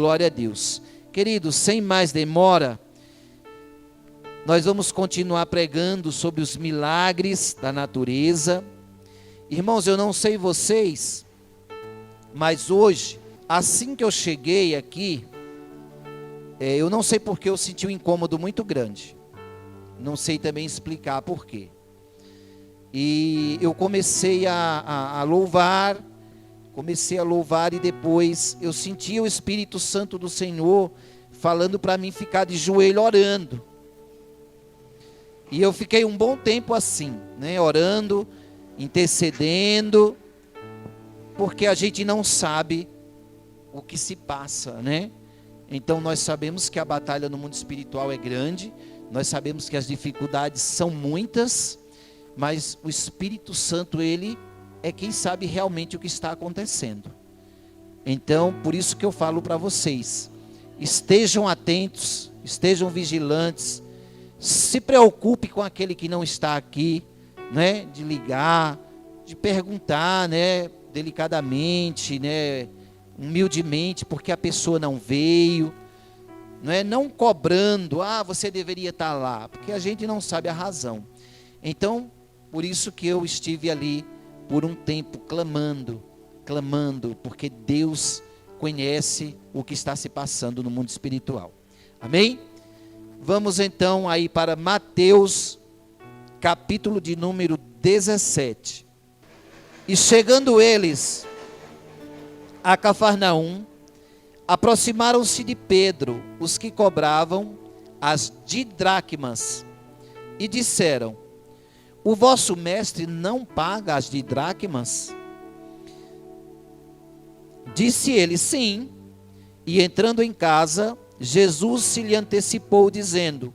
Glória a Deus. Queridos, sem mais demora, nós vamos continuar pregando sobre os milagres da natureza. Irmãos, eu não sei vocês, mas hoje, assim que eu cheguei aqui, eu não sei porque eu senti um incômodo muito grande. Não sei também explicar por quê. E eu comecei a louvar, e depois eu senti o Espírito Santo do Senhor falando para mim ficar de joelho orando. E eu fiquei um bom tempo assim, né, orando, intercedendo, porque a gente não sabe o que se passa, né? Então nós sabemos que a batalha no mundo espiritual é grande, nós sabemos que as dificuldades são muitas, mas o Espírito Santo, ele é quem sabe realmente o que está acontecendo. Então, por isso que eu falo para vocês, estejam atentos, estejam vigilantes, se preocupe com aquele que não está aqui, né, de ligar, de perguntar, né, delicadamente, né, humildemente, porque a pessoa não veio, não cobrando, você deveria estar lá, porque a gente não sabe a razão. Então, por isso que eu estive ali por um tempo clamando, porque Deus conhece o que está se passando no mundo espiritual. Amém? Vamos então aí para Mateus, capítulo de número 17. E chegando eles a Cafarnaum, aproximaram-se de Pedro os que cobravam as didracmas e disseram: o vosso mestre não paga as didracmas? Disse ele: sim. E entrando em casa, Jesus se lhe antecipou, dizendo: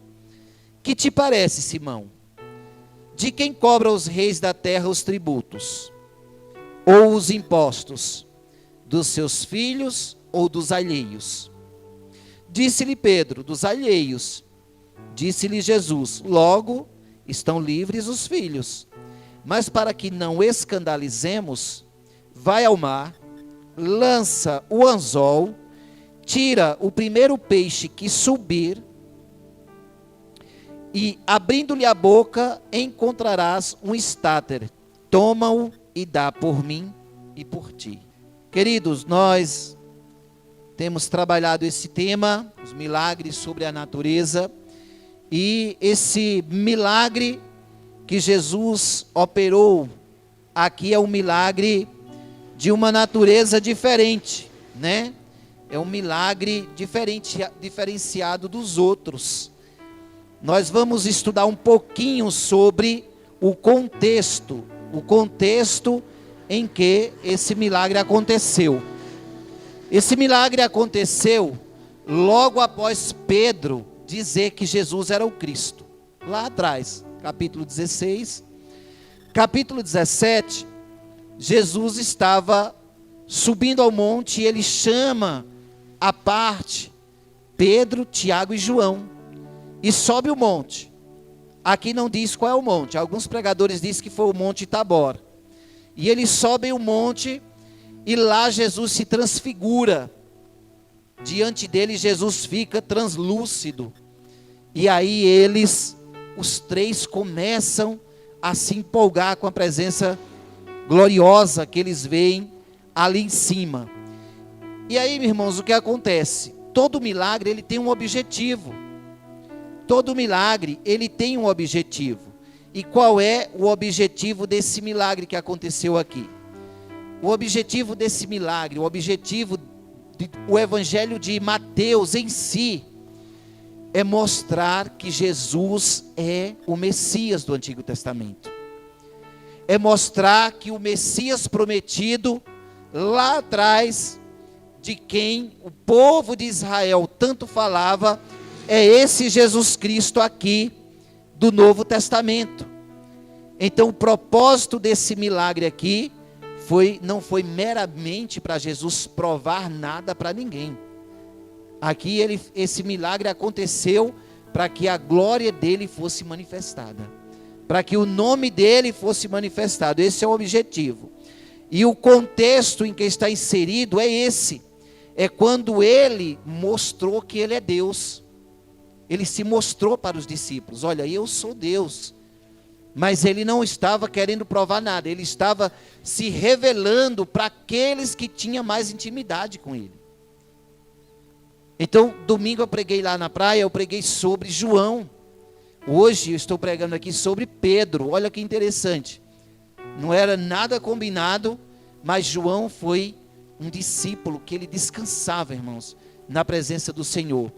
que te parece, Simão? De quem cobra os reis da terra os tributos? Ou os impostos? Dos seus filhos ou dos alheios? Disse-lhe Pedro: dos alheios. Disse-lhe Jesus: logo, estão livres os filhos. Mas para que não escandalizemos, vai ao mar, lança o anzol, tira o primeiro peixe que subir, e abrindo-lhe a boca, encontrarás um estáter. Toma-o e dá por mim e por ti. Queridos, nós temos trabalhado esse tema, os milagres sobre a natureza, e esse milagre que Jesus operou aqui é um milagre de uma natureza diferente, né? É um milagre diferenciado dos outros. Nós vamos estudar um pouquinho sobre o contexto em que esse milagre aconteceu. Esse milagre aconteceu logo após Pedro dizer que Jesus era o Cristo. Lá atrás, capítulo 16. Capítulo 17, Jesus estava subindo ao monte e ele chama à parte Pedro, Tiago e João. E sobe o monte. Aqui não diz qual é o monte. Alguns pregadores dizem que foi o Monte Tabor. E eles sobem o monte e lá Jesus se transfigura. Diante dele Jesus fica translúcido. E aí os três começam a se empolgar com a presença gloriosa que eles veem ali em cima. E aí, meus irmãos, o que acontece? Todo milagre ele tem um objetivo. Todo milagre ele tem um objetivo. E qual é o objetivo desse milagre que aconteceu aqui? O objetivo desse milagre, o evangelho de Mateus em si, é mostrar que Jesus é o Messias do Antigo Testamento. É mostrar que o Messias prometido lá atrás, de quem o povo de Israel tanto falava, é esse Jesus Cristo aqui do Novo Testamento. Então o propósito desse milagre aqui não foi meramente para Jesus provar nada para ninguém. Aqui esse milagre aconteceu para que a glória dele fosse manifestada, para que o nome dele fosse manifestado. Esse é o objetivo. E o contexto em que está inserido é esse. é quando ele mostrou que ele é Deus. Ele se mostrou para os discípulos: olha, eu sou Deus. Mas ele não estava querendo provar nada, ele estava se revelando para aqueles que tinham mais intimidade com ele. Então, domingo eu preguei lá na praia, eu preguei sobre João. Hoje eu estou pregando aqui sobre Pedro. Olha que interessante. Não era nada combinado, mas João foi um discípulo que ele descansava, irmãos, na presença do Senhor.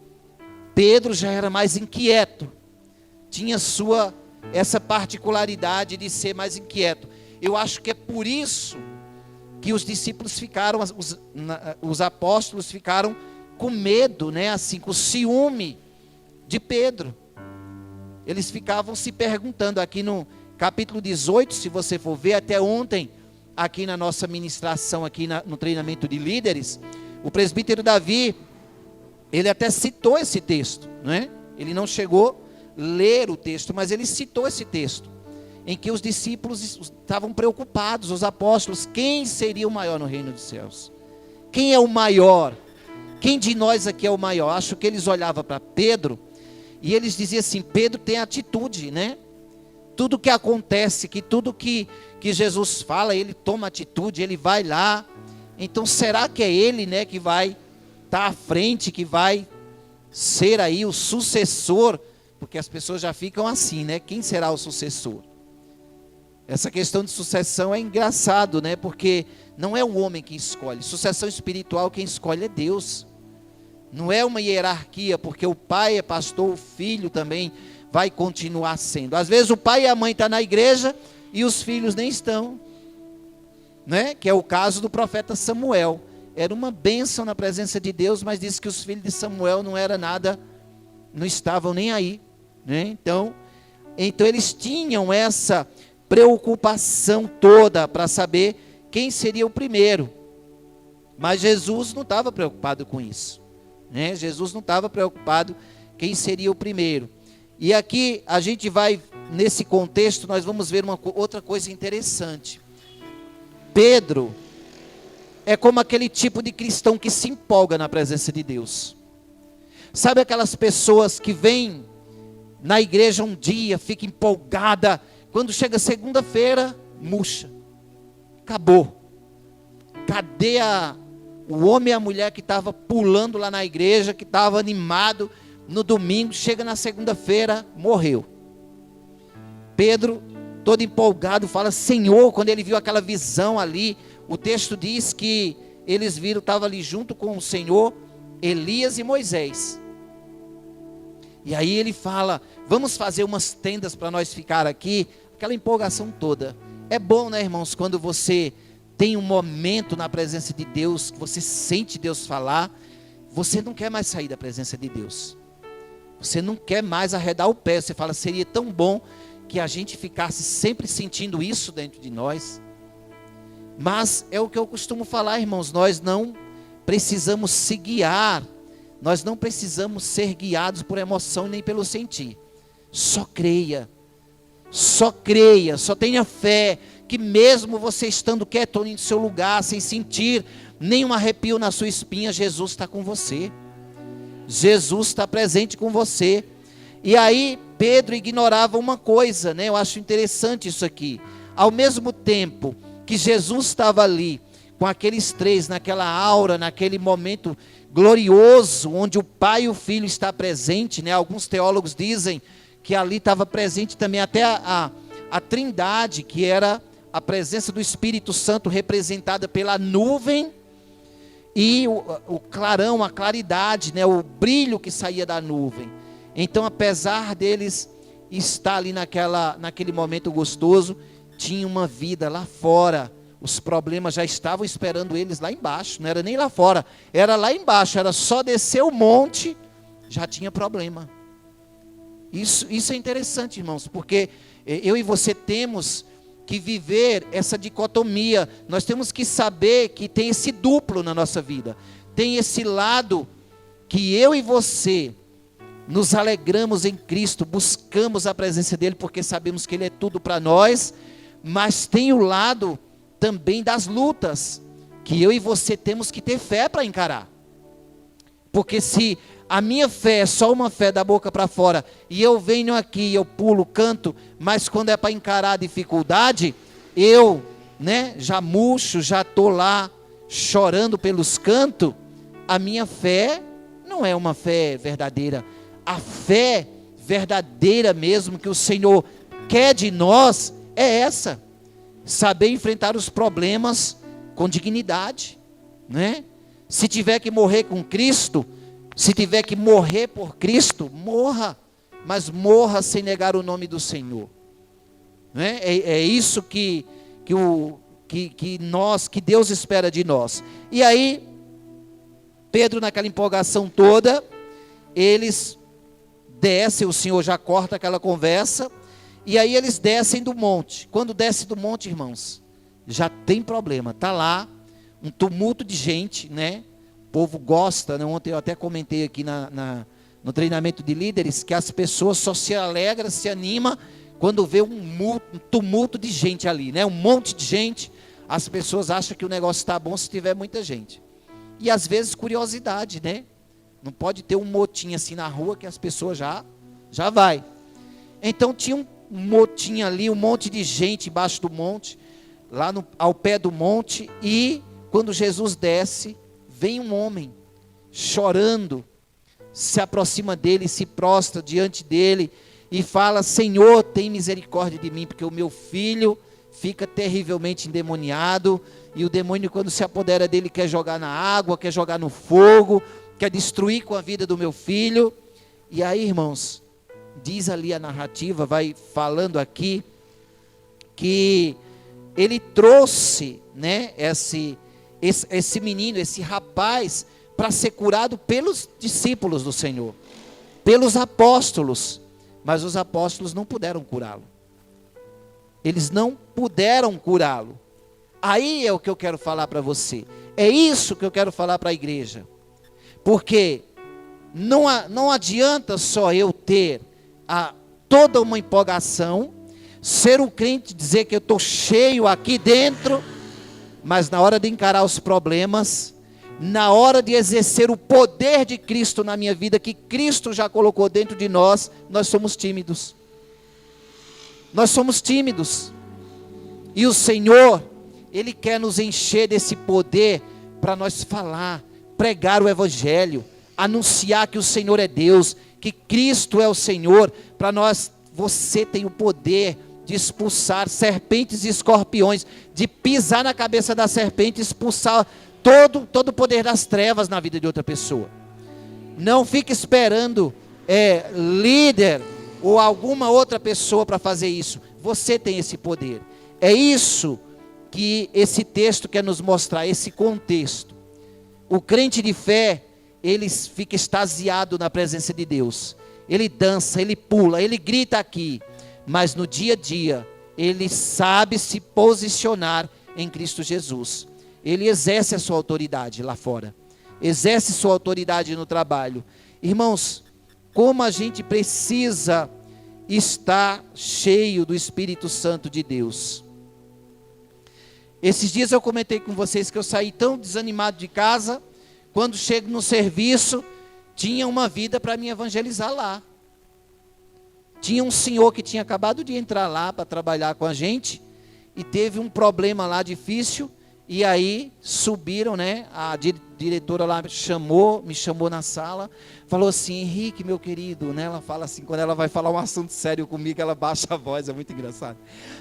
Pedro já era mais inquieto, tinha essa particularidade de ser mais inquieto. Eu acho que é por isso que os discípulos ficaram, os apóstolos ficaram com medo, né? Assim, com ciúme de Pedro. Eles ficavam se perguntando aqui no capítulo 18, se você for ver, até ontem, aqui na nossa ministração, aqui no treinamento de líderes, o presbítero Davi, ele até citou esse texto, não é? Ele não chegou a ler o texto, mas ele citou esse texto, em que os discípulos estavam preocupados, os apóstolos: quem seria o maior no reino dos céus? Quem é o maior? Quem de nós aqui é o maior? Acho que eles olhavam para Pedro, e eles diziam assim: Pedro tem atitude, né? Tudo que acontece, tudo que Jesus fala, ele toma atitude, ele vai lá. Então será que é ele, né, que vai estar à frente, que vai ser aí o sucessor? Porque as pessoas já ficam assim, né? Quem será o sucessor? Essa questão de sucessão é engraçado, né? Porque não é um homem que escolhe. Sucessão espiritual, quem escolhe é Deus. Não é uma hierarquia, porque o pai é pastor, o filho também vai continuar sendo. Às vezes o pai e a mãe estão na igreja e os filhos nem estão, né? Que é o caso do profeta Samuel. Era uma bênção na presença de Deus, mas disse que os filhos de Samuel não era nada, não estavam nem aí, né? Então eles tinham essa preocupação toda para saber quem seria o primeiro. Mas Jesus não estava preocupado com isso, né? Jesus não estava preocupado quem seria o primeiro. E aqui a gente vai, nesse contexto, nós vamos ver outra coisa interessante. Pedro é como aquele tipo de cristão que se empolga na presença de Deus. Sabe aquelas pessoas que vêm na igreja um dia, fica empolgada, quando chega segunda-feira, murcha. Acabou. Cadê o homem e a mulher que estava pulando lá na igreja, que estava animado no domingo, chega na segunda-feira, morreu. Pedro, todo empolgado, fala: Senhor, quando ele viu aquela visão ali, o texto diz que eles viram, estava ali junto com o Senhor, Elias e Moisés. E aí ele fala: vamos fazer umas tendas para nós ficar aqui. Aquela empolgação toda. É bom, né, irmãos, quando você tem um momento na presença de Deus, que você sente Deus falar, você não quer mais sair da presença de Deus. Você não quer mais arredar o pé. Você fala: seria tão bom que a gente ficasse sempre sentindo isso dentro de nós. Mas é o que eu costumo falar, irmãos, nós não precisamos se guiar, nós não precisamos ser guiados por emoção nem pelo sentir. Só creia, só tenha fé, que mesmo você estando quieto em seu lugar, sem sentir nenhum arrepio na sua espinha, Jesus está com você. Jesus está presente com você. E aí Pedro ignorava uma coisa, né? Eu acho interessante isso aqui. Ao mesmo tempo que Jesus estava ali, com aqueles três, naquela aura, naquele momento glorioso, onde o Pai e o Filho está presente, né? Alguns teólogos dizem que ali estava presente também até a Trindade, que era a presença do Espírito Santo representada pela nuvem, e o clarão, a claridade, né? O brilho que saía da nuvem. Então, apesar deles estar ali naquele momento gostoso, tinha uma vida lá fora. Os problemas já estavam esperando eles lá embaixo. Não era nem lá fora, era lá embaixo. Era só descer o monte, já tinha problema. Isso é interessante, irmãos, porque eu e você temos que viver essa dicotomia. Nós temos que saber que tem esse duplo na nossa vida. Tem esse lado que eu e você nos alegramos em Cristo, buscamos a presença dele porque sabemos que ele é tudo para nós. Mas tem o lado também das lutas, que eu e você temos que ter fé para encarar. Porque se a minha fé é só uma fé da boca para fora, e eu venho aqui, eu pulo, canto, mas quando é para encarar a dificuldade, eu, já murcho, já estou lá chorando pelos cantos, a minha fé não é uma fé verdadeira. A fé verdadeira mesmo que o Senhor quer de nós é essa: saber enfrentar os problemas com dignidade, Se tiver que morrer com Cristo, se tiver que morrer por Cristo, morra, mas morra sem negar o nome do Senhor. É isso que Deus espera de nós. E aí, Pedro, naquela empolgação toda, eles descem, o Senhor já corta aquela conversa, e aí eles descem do monte. Quando desce do monte, irmãos, já tem problema. Está lá um tumulto de gente, O povo gosta, Ontem eu até comentei aqui no treinamento de líderes, que as pessoas só se alegram, se animam quando vê um tumulto de gente ali, Um monte de gente. As pessoas acham que o negócio está bom se tiver muita gente. E às vezes curiosidade, Não pode ter um motim assim na rua que as pessoas já vai. Então tinha um motim ali, um monte de gente embaixo do monte, lá ao pé do monte, e quando Jesus desce, vem um homem chorando, se aproxima dele, se prostra diante dele e fala: Senhor, tem misericórdia de mim, porque o meu filho fica terrivelmente endemoniado, e o demônio, quando se apodera dele, quer jogar na água, quer jogar no fogo, quer destruir com a vida do meu filho. E aí, irmãos, diz ali a narrativa, vai falando aqui, que ele trouxe, esse menino, esse rapaz, para ser curado pelos discípulos do Senhor, pelos apóstolos, mas os apóstolos não puderam curá-lo. Eles não puderam curá-lo. Aí é o que eu quero falar para você. É isso que eu quero falar para a igreja. Porque não adianta só eu ter toda uma empolgação, ser um crente, dizer que eu estou cheio aqui dentro, mas na hora de encarar os problemas, na hora de exercer o poder de Cristo na minha vida, que Cristo já colocou dentro de nós, nós somos tímidos. Nós somos tímidos. E o Senhor, Ele quer nos encher desse poder para nós falar, pregar o Evangelho, anunciar que o Senhor é Deus, que Cristo é o Senhor. Para nós, você tem o poder de expulsar serpentes e escorpiões, de pisar na cabeça da serpente, expulsar todo o poder das trevas na vida de outra pessoa. Não fique esperando líder ou alguma outra pessoa para fazer isso. Você tem esse poder. É isso que esse texto quer nos mostrar, esse contexto. O crente de fé, ele fica extasiado na presença de Deus. Ele dança, ele pula, ele grita aqui. Mas no dia a dia, ele sabe se posicionar em Cristo Jesus. Ele exerce a sua autoridade lá fora. Exerce sua autoridade no trabalho. Irmãos, como a gente precisa estar cheio do Espírito Santo de Deus. Esses dias eu comentei com vocês que eu saí tão desanimado de casa, quando chego no serviço, tinha uma vida para me evangelizar lá. Tinha um senhor que tinha acabado de entrar lá para trabalhar com a gente, e teve um problema lá difícil, e aí subiram, a diretora lá me chamou na sala, falou assim: Henrique, meu querido, ela fala assim, quando ela vai falar um assunto sério comigo, ela baixa a voz, é muito engraçado.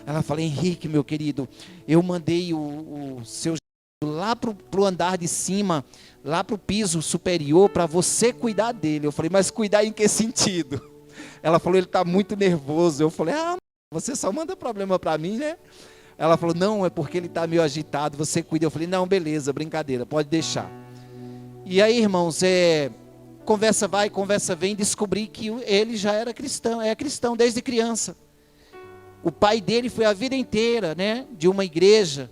Ela fala: Henrique, meu querido, eu mandei o seu lá para o andar de cima, lá para o piso superior, para você cuidar dele. Eu falei: mas cuidar em que sentido? Ela falou: ele está muito nervoso. Eu falei: você só manda problema para mim, Ela falou: não, é porque ele está meio agitado, você cuida. Eu falei: não, beleza, brincadeira, pode deixar. E aí, irmãos, conversa vai, conversa vem, descobri que ele já era cristão, é cristão desde criança. O pai dele foi a vida inteira, de uma igreja,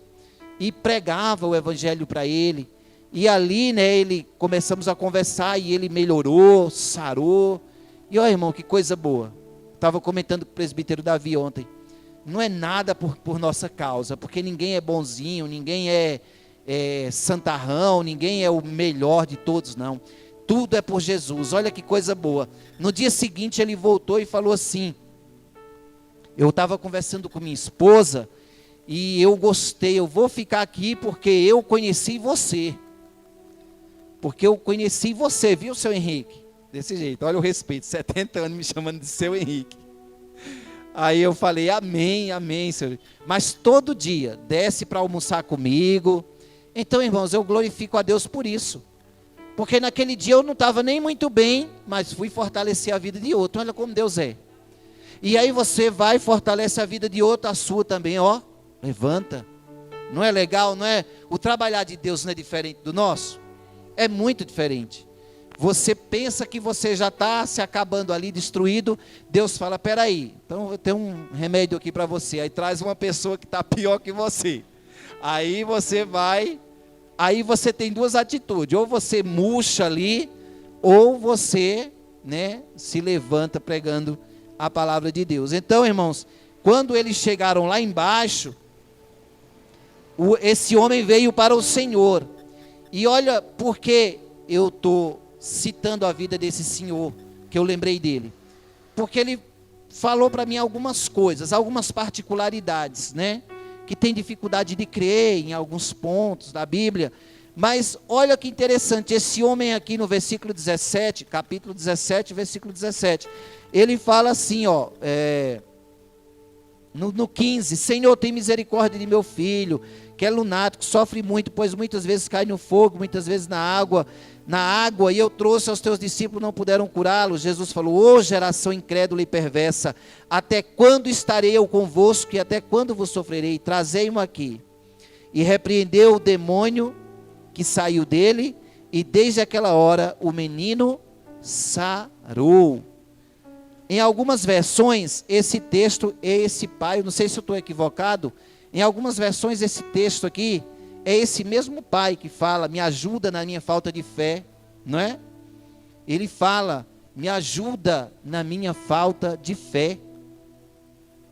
e pregava o evangelho para ele. E ali, começamos a conversar, e ele melhorou, sarou. E olha, irmão, que coisa boa. Estava comentando com o presbítero Davi ontem. Não é nada por nossa causa, porque ninguém é bonzinho, ninguém é santarrão, ninguém é o melhor de todos, não. Tudo é por Jesus. Olha que coisa boa. No dia seguinte ele voltou e falou assim: eu estava conversando com minha esposa e eu gostei, eu vou ficar aqui porque eu conheci você. Porque eu conheci você, viu, seu Henrique? Desse jeito, olha o respeito, 70 anos me chamando de seu Henrique. Aí eu falei, amém, amém, Senhor. Mas todo dia, desce para almoçar comigo. Então, irmãos, eu glorifico a Deus por isso. Porque naquele dia eu não estava nem muito bem, mas fui fortalecer a vida de outro. Olha como Deus é. E aí você vai e fortalece a vida de outro, a sua também, ó. Levanta. Não é legal, não é? O trabalhar de Deus não é diferente do nosso? É muito diferente. Você pensa que você já está se acabando ali, destruído. Deus fala, peraí, então eu tenho um remédio aqui para você. Aí traz uma pessoa que está pior que você. Aí você vai, aí você tem duas atitudes. Ou você murcha ali, ou você, né, se levanta pregando a palavra de Deus. Então, irmãos, quando eles chegaram lá embaixo, esse homem veio para o Senhor. E olha porque eu estou citando a vida desse senhor, que eu lembrei dele. Porque ele falou para mim algumas coisas, algumas particularidades, né? Que tem dificuldade de crer em alguns pontos da Bíblia. Mas olha que interessante, esse homem aqui no versículo 17, capítulo 17, versículo 17. Ele fala assim, ó, no 15, Senhor, tem misericórdia de meu filho, que é lunático, sofre muito, pois muitas vezes cai no fogo, muitas vezes na água, e eu trouxe aos teus discípulos, não puderam curá-lo. Jesus falou, ô geração incrédula e perversa, até quando estarei eu convosco, e até quando vos sofrerei? Trazei-mo aqui. E repreendeu o demônio que saiu dele, e desde aquela hora o menino sarou. Em algumas versões, esse texto é esse pai, não sei se eu estou equivocado, em algumas versões esse texto aqui, é esse mesmo pai que fala, me ajuda na minha falta de fé, não é? Ele fala, me ajuda na minha falta de fé.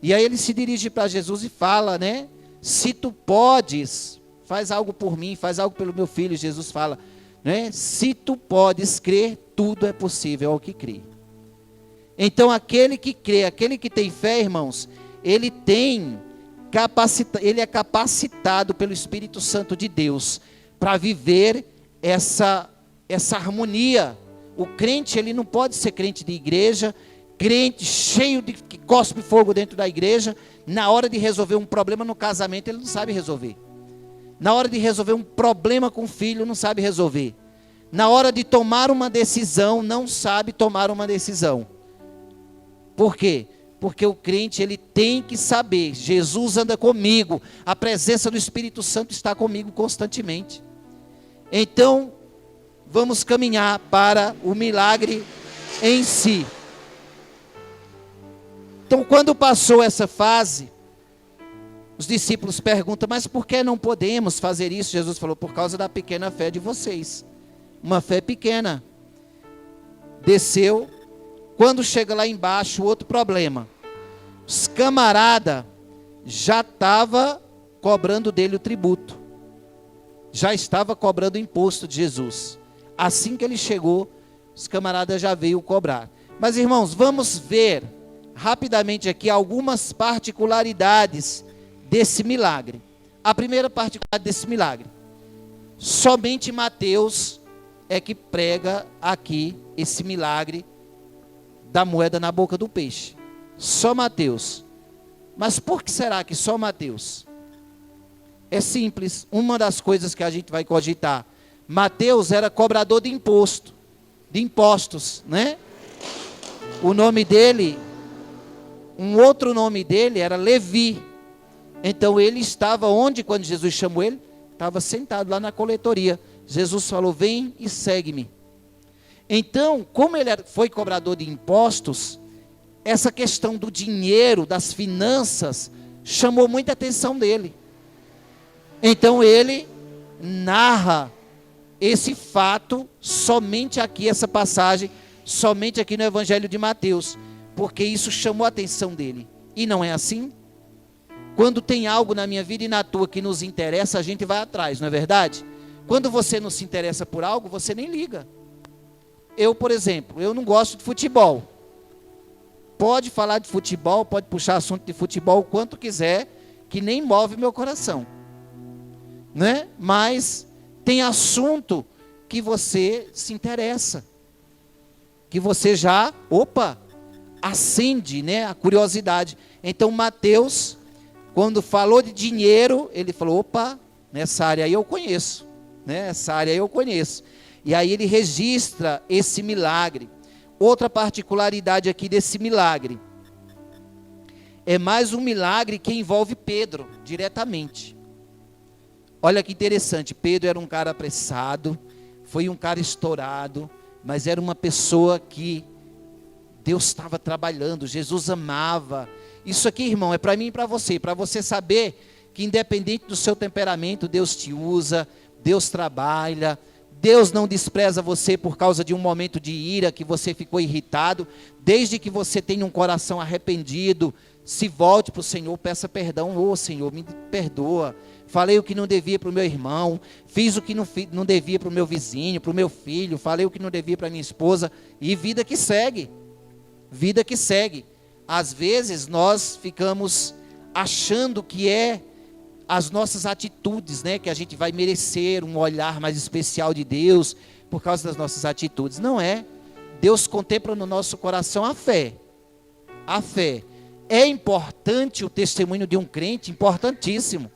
E aí ele se dirige para Jesus e fala, né? Se tu podes, faz algo por mim, faz algo pelo meu filho. Jesus fala, né? Se tu podes crer, tudo é possível ao que crê. Então aquele que crê, aquele que tem fé, irmãos, ele é capacitado pelo Espírito Santo de Deus para viver essa harmonia. O crente, ele não pode ser crente de igreja, crente cheio de que cospe fogo dentro da igreja. Na hora de resolver um problema no casamento, ele não sabe resolver. Na hora de resolver um problema com o filho, não sabe resolver. Na hora de tomar uma decisão, não sabe tomar uma decisão. Por quê? Porque o crente, ele tem que saber, Jesus anda comigo, a presença do Espírito Santo está comigo constantemente. Então, vamos caminhar para o milagre em si. Então, quando passou essa fase, os discípulos perguntam, mas por que não podemos fazer isso? Jesus falou, por causa da pequena fé de vocês. Uma fé pequena. Desceu. Quando chega lá embaixo, outro problema. Os camaradas já estavam cobrando dele o tributo. Já estava cobrando o imposto de Jesus. Assim que ele chegou, os camaradas já veio cobrar. Mas, irmãos, vamos ver rapidamente aqui algumas particularidades desse milagre. A primeira particularidade desse milagre. Somente Mateus é que prega aqui esse milagre da moeda na boca do peixe. Só Mateus. Mas por que será que só Mateus? É simples. Uma das coisas que a gente vai cogitar. Mateus era cobrador de impostos, né? O nome dele, um outro nome dele era Levi. Então ele estava onde quando Jesus chamou ele? Estava sentado lá na coletoria. Jesus falou, vem e segue-me. Então, como ele foi cobrador de impostos, essa questão do dinheiro, das finanças, chamou muita atenção dele. Então ele narra esse fato somente aqui, essa passagem, somente aqui no Evangelho de Mateus, porque isso chamou a atenção dele. E não é assim? Quando tem algo na minha vida e na tua que nos interessa, a gente vai atrás, não é verdade? Quando você não se interessa por algo, você nem liga. Eu, por exemplo, eu não gosto de futebol. Pode falar de futebol, pode puxar assunto de futebol o quanto quiser, que nem move meu coração, né? Mas tem assunto que você se interessa, que você já, acende, né, a curiosidade. Então Mateus, quando falou de dinheiro, ele falou, nessa área aí eu conheço, né? Essa área aí eu conheço. E aí ele registra esse milagre. Outra particularidade aqui desse milagre, é mais um milagre que envolve Pedro, diretamente. Olha que interessante, Pedro era um cara apressado, foi um cara estourado, mas era uma pessoa que Deus estava trabalhando, Jesus amava. Isso aqui, irmão, é para mim e para você saber que independente do seu temperamento, Deus te usa, Deus trabalha, Deus não despreza você por causa de um momento de ira que você ficou irritado, desde que você tenha um coração arrependido, se volte para o Senhor, peça perdão, Senhor, me perdoa, falei o que não devia para o meu irmão, fiz o que não devia para o meu vizinho, para o meu filho, falei o que não devia para a minha esposa, e vida que segue, às vezes nós ficamos achando que é as nossas atitudes, né, que a gente vai merecer um olhar mais especial de Deus, por causa das nossas atitudes, não é, Deus contempla no nosso coração a fé, é importante o testemunho de um crente, importantíssimo,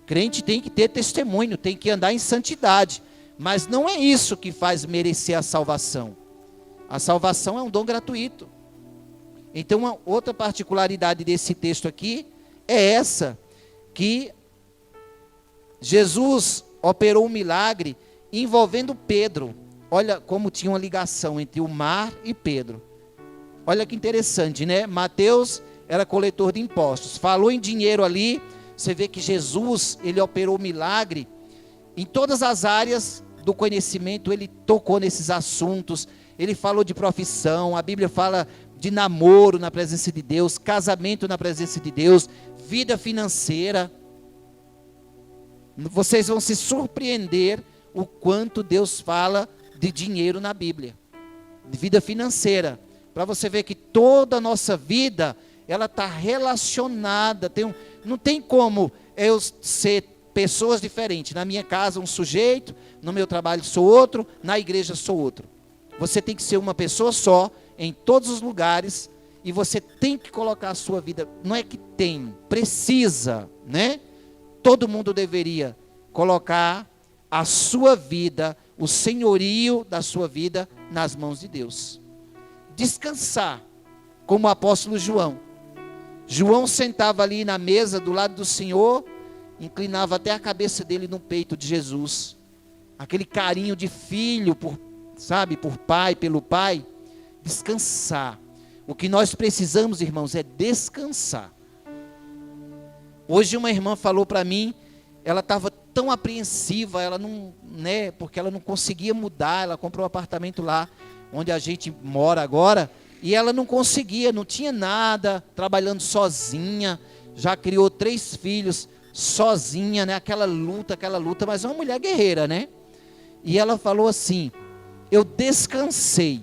crente tem que ter testemunho, tem que andar em santidade, mas não é isso que faz merecer a salvação é um dom gratuito. Então uma outra particularidade desse texto aqui, é essa, que Jesus operou um milagre envolvendo Pedro, olha como tinha uma ligação entre o mar e Pedro, olha que interessante, né, Mateus era coletor de impostos, falou em dinheiro ali, você vê que Jesus, ele operou milagre, em todas as áreas do conhecimento, ele tocou nesses assuntos, ele falou de profissão, a Bíblia fala de namoro na presença de Deus, casamento na presença de Deus, vida financeira, vocês vão se surpreender o quanto Deus fala de dinheiro na Bíblia, de vida financeira, para você ver que toda a nossa vida, ela está relacionada, não tem como eu ser pessoas diferentes, na minha casa um sujeito, no meu trabalho sou outro, na igreja sou outro, você tem que ser uma pessoa só, em todos os lugares, e você tem que colocar a sua vida, não é que tem, precisa, né? Todo mundo deveria colocar a sua vida, o senhorio da sua vida nas mãos de Deus. Descansar, como o apóstolo João. João sentava ali na mesa do lado do Senhor, inclinava até a cabeça dele no peito de Jesus. Aquele carinho de filho, por pai, pelo pai. Descansar. O que nós precisamos, irmãos, é descansar. Hoje uma irmã falou para mim, ela estava tão apreensiva, ela não, né, porque ela não conseguia mudar, ela comprou um apartamento lá, onde a gente mora agora, e ela não conseguia, não tinha nada, trabalhando sozinha, já criou 3 filhos sozinha, né, aquela luta, mas é uma mulher guerreira, né, e ela falou assim, eu descansei,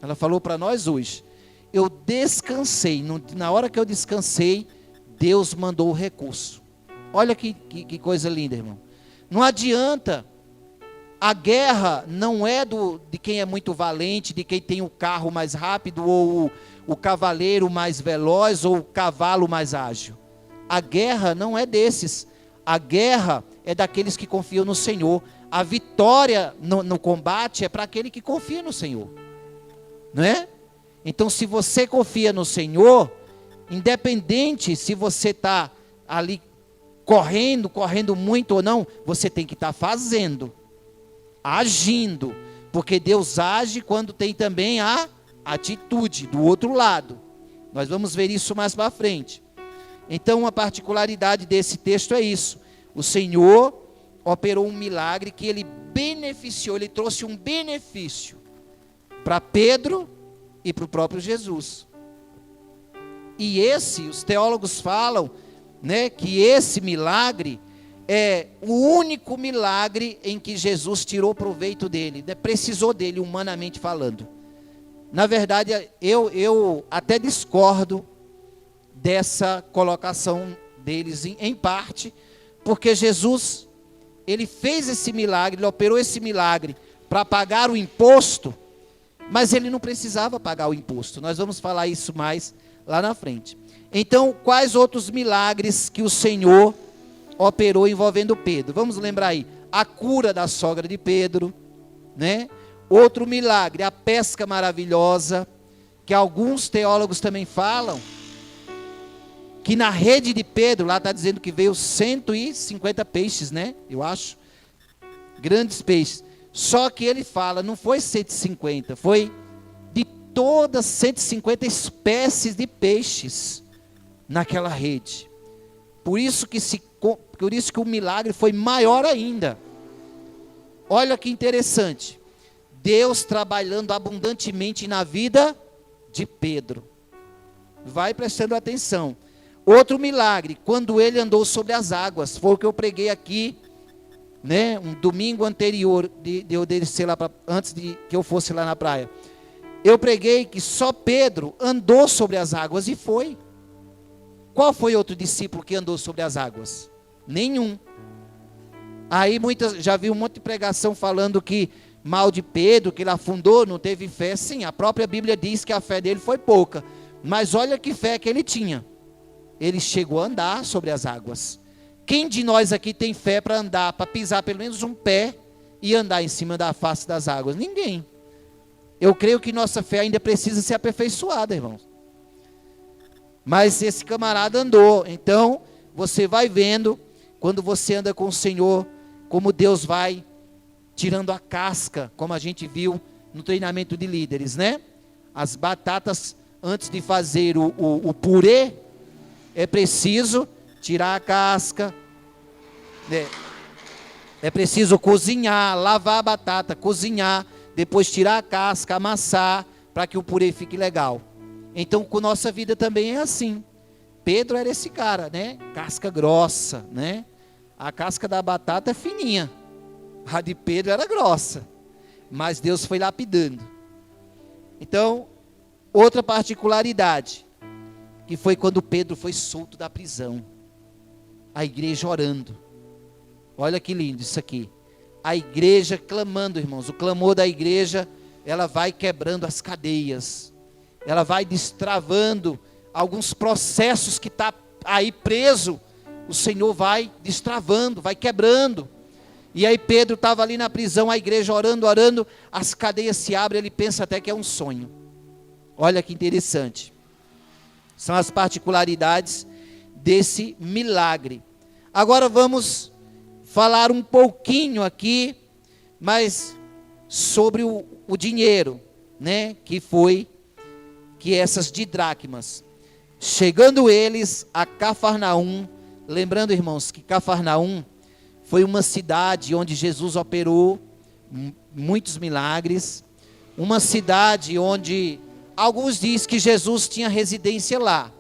ela falou para nós hoje, eu descansei, na hora que eu descansei, Deus mandou o recurso. Olha que coisa linda, irmão. Não adianta, a guerra não é de quem é muito valente, de quem tem o carro mais rápido, ou o cavaleiro mais veloz, ou o cavalo mais ágil. A guerra não é desses, a guerra é daqueles que confiam no Senhor. A vitória no combate é para aquele que confia no Senhor, não é? Então se você confia no Senhor, independente se você está ali correndo muito ou não, você tem que estar fazendo, agindo, porque Deus age quando tem também a atitude do outro lado. Nós vamos ver isso mais para frente. Então uma particularidade desse texto é isso, o Senhor operou um milagre que ele beneficiou, ele trouxe um benefício para Pedro e para o próprio Jesus. E os teólogos falam, né, que esse milagre é o único milagre em que Jesus tirou proveito dele, precisou dele humanamente falando. Na verdade, eu até discordo dessa colocação deles em parte, porque Jesus, ele fez esse milagre, ele operou esse milagre para pagar o imposto, mas ele não precisava pagar o imposto. Nós vamos falar isso mais lá na frente. Então, quais outros milagres que o Senhor operou envolvendo Pedro? Vamos lembrar aí, a cura da sogra de Pedro, né? Outro milagre, a pesca maravilhosa, que alguns teólogos também falam, que na rede de Pedro, lá está dizendo que veio 150 peixes, né? Eu acho, grandes peixes. Só que ele fala, não foi 150, foi de todas 150 espécies de peixes naquela rede. Por isso que o milagre foi maior ainda. Olha que interessante. Deus trabalhando abundantemente na vida de Pedro. Vai prestando atenção. Outro milagre, quando ele andou sobre as águas, foi o que eu preguei aqui, né, um domingo anterior de eu descer lá antes de que eu fosse lá na praia. Eu preguei que só Pedro andou sobre as águas e foi. Qual foi outro discípulo que andou sobre as águas? Nenhum. Aí já vi um monte de pregação falando que mal de Pedro, que ele afundou, não teve fé. Sim, a própria Bíblia diz que a fé dele foi pouca. Mas olha que fé que ele tinha. Ele chegou a andar sobre as águas. Quem de nós aqui tem fé para andar, para pisar pelo menos um pé e andar em cima da face das águas? Ninguém. Eu creio que nossa fé ainda precisa ser aperfeiçoada, irmãos. Mas esse camarada andou. Então, você vai vendo, quando você anda com o Senhor, como Deus vai tirando a casca, como a gente viu no treinamento de líderes, né? As batatas, antes de fazer o purê, é preciso tirar a casca, é preciso cozinhar, lavar a batata, cozinhar, depois tirar a casca, amassar, para que o purê fique legal. Então, com nossa vida também é assim. Pedro era esse cara, né? Casca grossa, né? A casca da batata é fininha, a de Pedro era grossa, mas Deus foi lapidando. Então, outra particularidade, que foi quando Pedro foi solto da prisão, a igreja orando. Olha que lindo isso aqui, a igreja clamando, irmãos. O clamor da igreja, ela vai quebrando as cadeias, ela vai destravando alguns processos que está aí preso. O Senhor vai destravando, vai quebrando. E aí Pedro estava ali na prisão, a igreja orando, as cadeias se abrem, ele pensa até que é um sonho. Olha que interessante. São as particularidades desse milagre. Agora vamos falar um pouquinho aqui, mas sobre o dinheiro, né? Que essas didracmas. Chegando eles a Cafarnaum, lembrando, irmãos, que Cafarnaum foi uma cidade onde Jesus operou muitos milagres, uma cidade onde alguns dizem que Jesus tinha residência lá,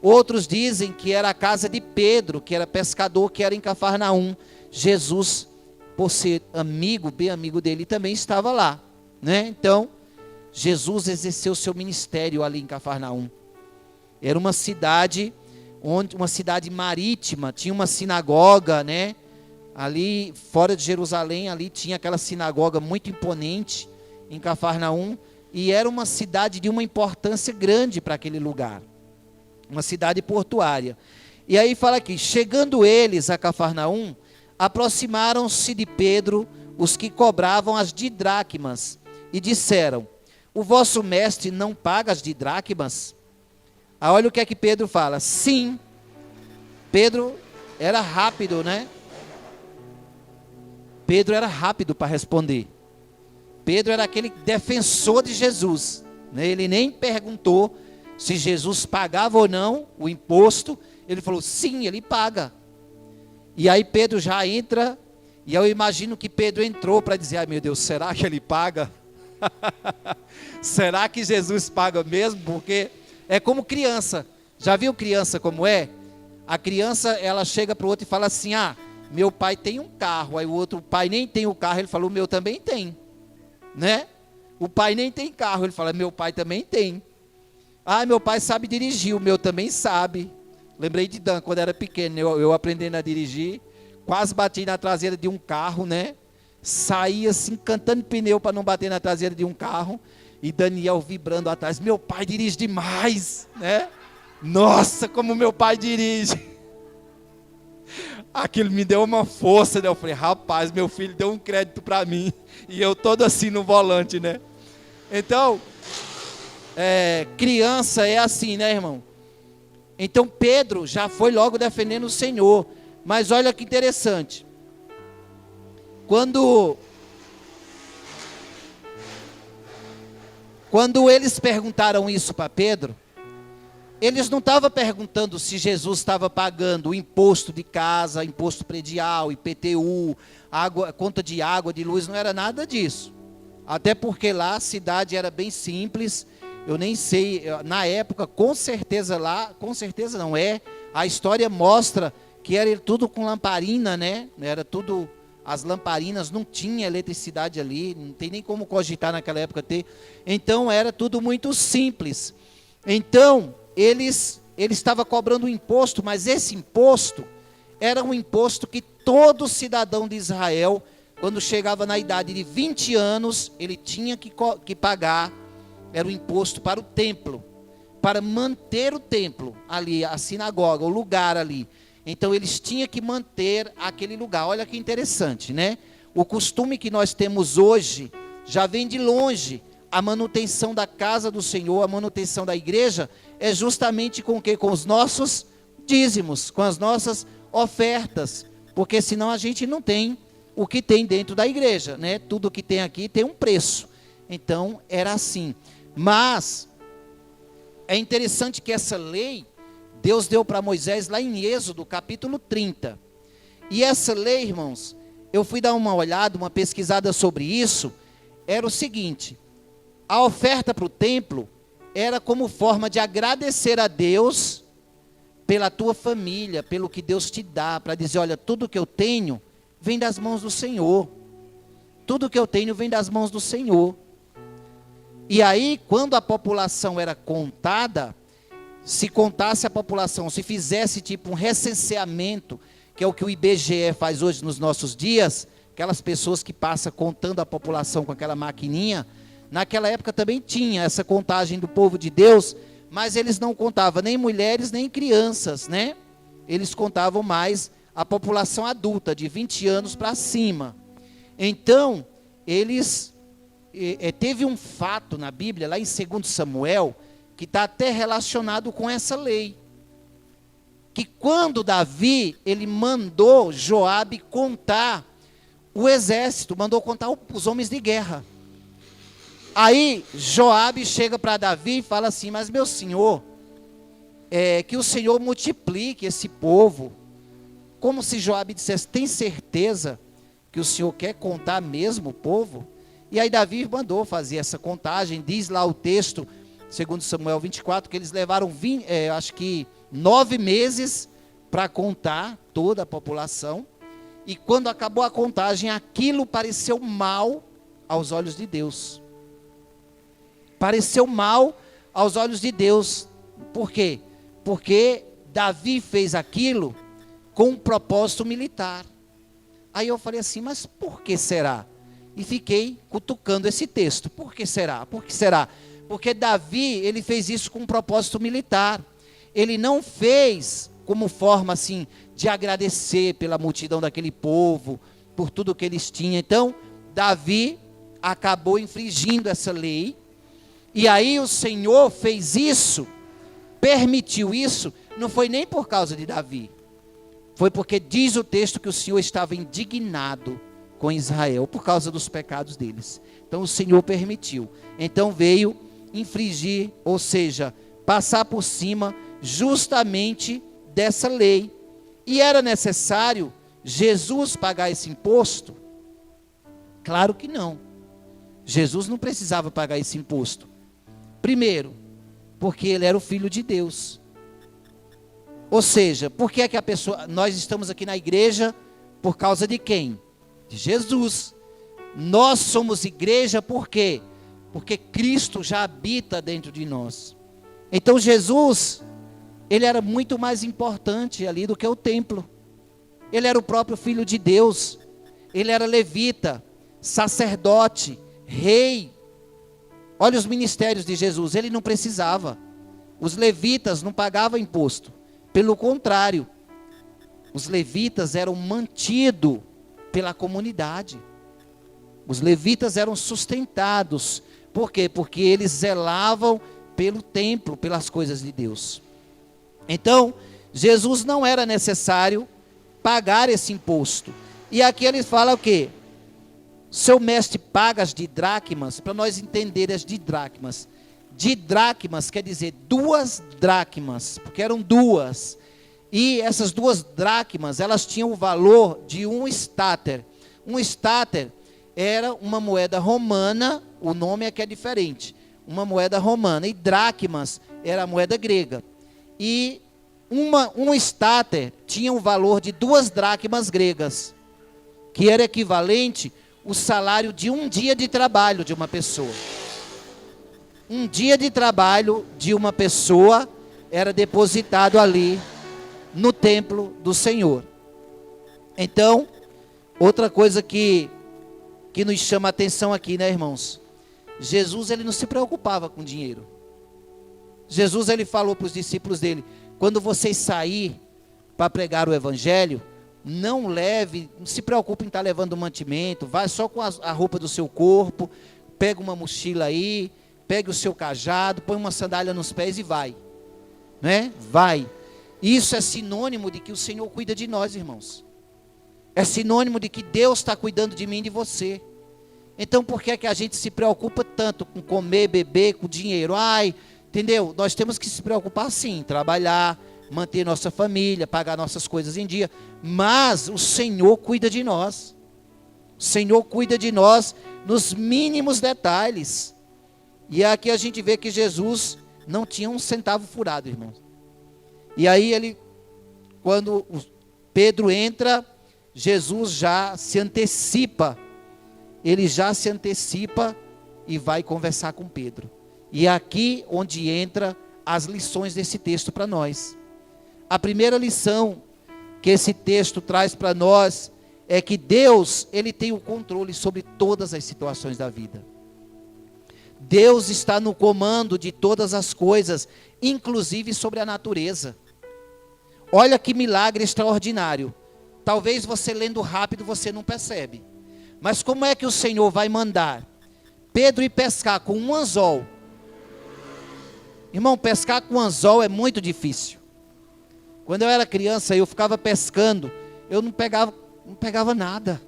outros dizem que era a casa de Pedro, que era pescador, que era em Cafarnaum. Jesus, por ser amigo, bem amigo dele, também estava lá, né? Então, Jesus exerceu seu ministério ali em Cafarnaum. Era uma cidade marítima, tinha uma sinagoga, né? Ali fora de Jerusalém, ali tinha aquela sinagoga muito imponente em Cafarnaum, e era uma cidade de uma importância grande para aquele lugar, uma cidade portuária. E aí fala aqui, chegando eles a Cafarnaum, aproximaram-se de Pedro os que cobravam as didracmas, e disseram: o vosso mestre não paga as didracmas? Olha o que é que Pedro fala. Sim, Pedro era rápido, né? Pedro era rápido para responder. Pedro era aquele defensor de Jesus, né? Ele nem perguntou se Jesus pagava ou não o imposto. Ele falou, sim, ele paga. E aí Pedro já entra, e eu imagino que Pedro entrou para dizer, ai meu Deus, será que ele paga? Será que Jesus paga mesmo? Porque é como criança. Já viu criança como é? A criança, ela chega para o outro e fala assim, meu pai tem um carro. Aí o outro pai nem tem o carro, ele falou, o meu também tem, né? O pai nem tem carro, ele fala, meu pai também tem. Ah, meu pai sabe dirigir, o meu também sabe. Lembrei de Dan, quando era pequeno, eu aprendendo a dirigir, quase bati na traseira de um carro, né? Saí assim, cantando pneu para não bater na traseira de um carro, e Daniel vibrando atrás, meu pai dirige demais, né? Nossa, como meu pai dirige. Aquilo me deu uma força, né? Eu falei, rapaz, meu filho deu um crédito para mim, e eu todo assim no volante, né? Então, criança é assim, né, irmão? Então Pedro já foi logo defendendo o Senhor. Mas olha que interessante. Quando eles perguntaram isso para Pedro, eles não estavam perguntando se Jesus estava pagando o imposto de casa, imposto predial, IPTU, conta de água, de luz, não era nada disso. Até porque lá a cidade era bem simples. Eu nem sei, na época, com certeza não a história mostra que era tudo com lamparina, né? Era tudo, as lamparinas, não tinha eletricidade ali, não tem nem como cogitar naquela época ter. Então era tudo muito simples. Então, ele estava cobrando um imposto, mas esse imposto era um imposto que todo cidadão de Israel, quando chegava na idade de 20 anos, ele tinha que pagar. Era o imposto para o templo, para manter o templo ali, a sinagoga, o lugar ali. Então eles tinham que manter aquele lugar. Olha que interessante, né? O costume que nós temos hoje já vem de longe. A manutenção da casa do Senhor, a manutenção da igreja, é justamente com o quê? Com os nossos dízimos, com as nossas ofertas. Porque senão a gente não tem o que tem dentro da igreja, né? Tudo que tem aqui tem um preço. Então era assim. Mas é interessante que essa lei Deus deu para Moisés lá em Êxodo, capítulo 30. E essa lei, irmãos, eu fui dar uma olhada, uma pesquisada sobre isso, era o seguinte: a oferta para o templo era como forma de agradecer a Deus pela tua família, pelo que Deus te dá, para dizer, olha, tudo que eu tenho vem das mãos do Senhor. Tudo que eu tenho vem das mãos do Senhor. E aí, quando a população era contada, se contasse a população, se fizesse tipo um recenseamento, que é o que o IBGE faz hoje nos nossos dias, aquelas pessoas que passam contando a população com aquela maquininha, naquela época também tinha essa contagem do povo de Deus, mas eles não contavam nem mulheres nem crianças, né? Eles contavam mais a população adulta, de 20 anos para cima. Então, teve um fato na Bíblia, lá em 2 Samuel, que está até relacionado com essa lei. Que quando Davi, ele mandou Joabe contar o exército, mandou contar os homens de guerra. Aí Joabe chega para Davi e fala assim, mas meu senhor, que o Senhor multiplique esse povo. Como se Joabe dissesse, tem certeza que o senhor quer contar mesmo o povo? E aí Davi mandou fazer essa contagem, diz lá o texto, segundo Samuel 24, que eles levaram 9 meses para contar toda a população. E quando acabou a contagem, aquilo pareceu mal aos olhos de Deus. Pareceu mal aos olhos de Deus. Por quê? Porque Davi fez aquilo com um propósito militar. Aí eu falei assim, mas por que será? E fiquei cutucando esse texto. Por que será? Por que será? Porque Davi, ele fez isso com um propósito militar. Ele não fez como forma assim de agradecer pela multidão daquele povo, por tudo que eles tinham. Então, Davi acabou infringindo essa lei. E aí o Senhor fez isso, permitiu isso, não foi nem por causa de Davi. Foi porque diz o texto que o Senhor estava indignado com Israel por causa dos pecados deles. Então o Senhor permitiu. Então veio infringir, ou seja, passar por cima justamente dessa lei. E era necessário Jesus pagar esse imposto? Claro que não. Jesus não precisava pagar esse imposto. Primeiro, porque ele era o Filho de Deus. Ou seja, por que é que nós estamos aqui na igreja por causa de quem? De Jesus. Nós somos igreja por quê? Porque Cristo já habita dentro de nós. Então Jesus, ele era muito mais importante ali do que o templo. Ele era o próprio Filho de Deus. Ele era levita, sacerdote, rei. Olha os ministérios de Jesus, ele não precisava. Os levitas não pagavam imposto. Pelo contrário, os levitas eram mantidos pela comunidade. Os levitas eram sustentados. Por quê? Porque eles zelavam pelo templo, pelas coisas de Deus. Então, Jesus não era necessário pagar esse imposto. E aqui ele fala o quê? Seu mestre paga as didracmas, para nós entendermos as didracmas. Didracmas quer dizer 2 dracmas, porque eram 2. E essas 2 dracmas, elas tinham o valor de 1 estáter. Um estáter era uma moeda romana, o nome é que é diferente. Uma moeda romana. E dracmas era a moeda grega. E um estáter tinha o valor de 2 dracmas gregas, que era equivalente ao salário de um dia de trabalho de uma pessoa. Um dia de trabalho de uma pessoa era depositado ali no templo do Senhor. Então, outra coisa que nos chama a atenção aqui, né, irmãos? Jesus, ele não se preocupava com dinheiro. Jesus, ele falou para os discípulos dele: quando vocês saírem para pregar o evangelho, não leve, não se preocupe em estar levando mantimento, vai só com a roupa do seu corpo, pega uma mochila aí, pegue o seu cajado, põe uma sandália nos pés e vai, né? Vai. Isso é sinônimo de que o Senhor cuida de nós, irmãos. É sinônimo de que Deus está cuidando de mim e de você. Então por que é que a gente se preocupa tanto com comer, beber, com dinheiro? Ai, entendeu? Nós temos que se preocupar sim, trabalhar, manter nossa família, pagar nossas coisas em dia. Mas o Senhor cuida de nós. O Senhor cuida de nós nos mínimos detalhes. E aqui a gente vê que Jesus não tinha um centavo furado, irmãos. E aí quando Pedro entra, Jesus já se antecipa. Ele já se antecipa e vai conversar com Pedro. E é aqui onde entra as lições desse texto para nós. A primeira lição que esse texto traz para nós é que Deus, ele tem o controle sobre todas as situações da vida. Deus está no comando de todas as coisas, inclusive sobre a natureza. Olha que milagre extraordinário. Talvez você lendo rápido você não percebe. Mas como é que o Senhor vai mandar Pedro ir pescar com um anzol? Irmão, pescar com anzol é muito difícil. Quando eu era criança, eu ficava pescando, eu não pegava nada.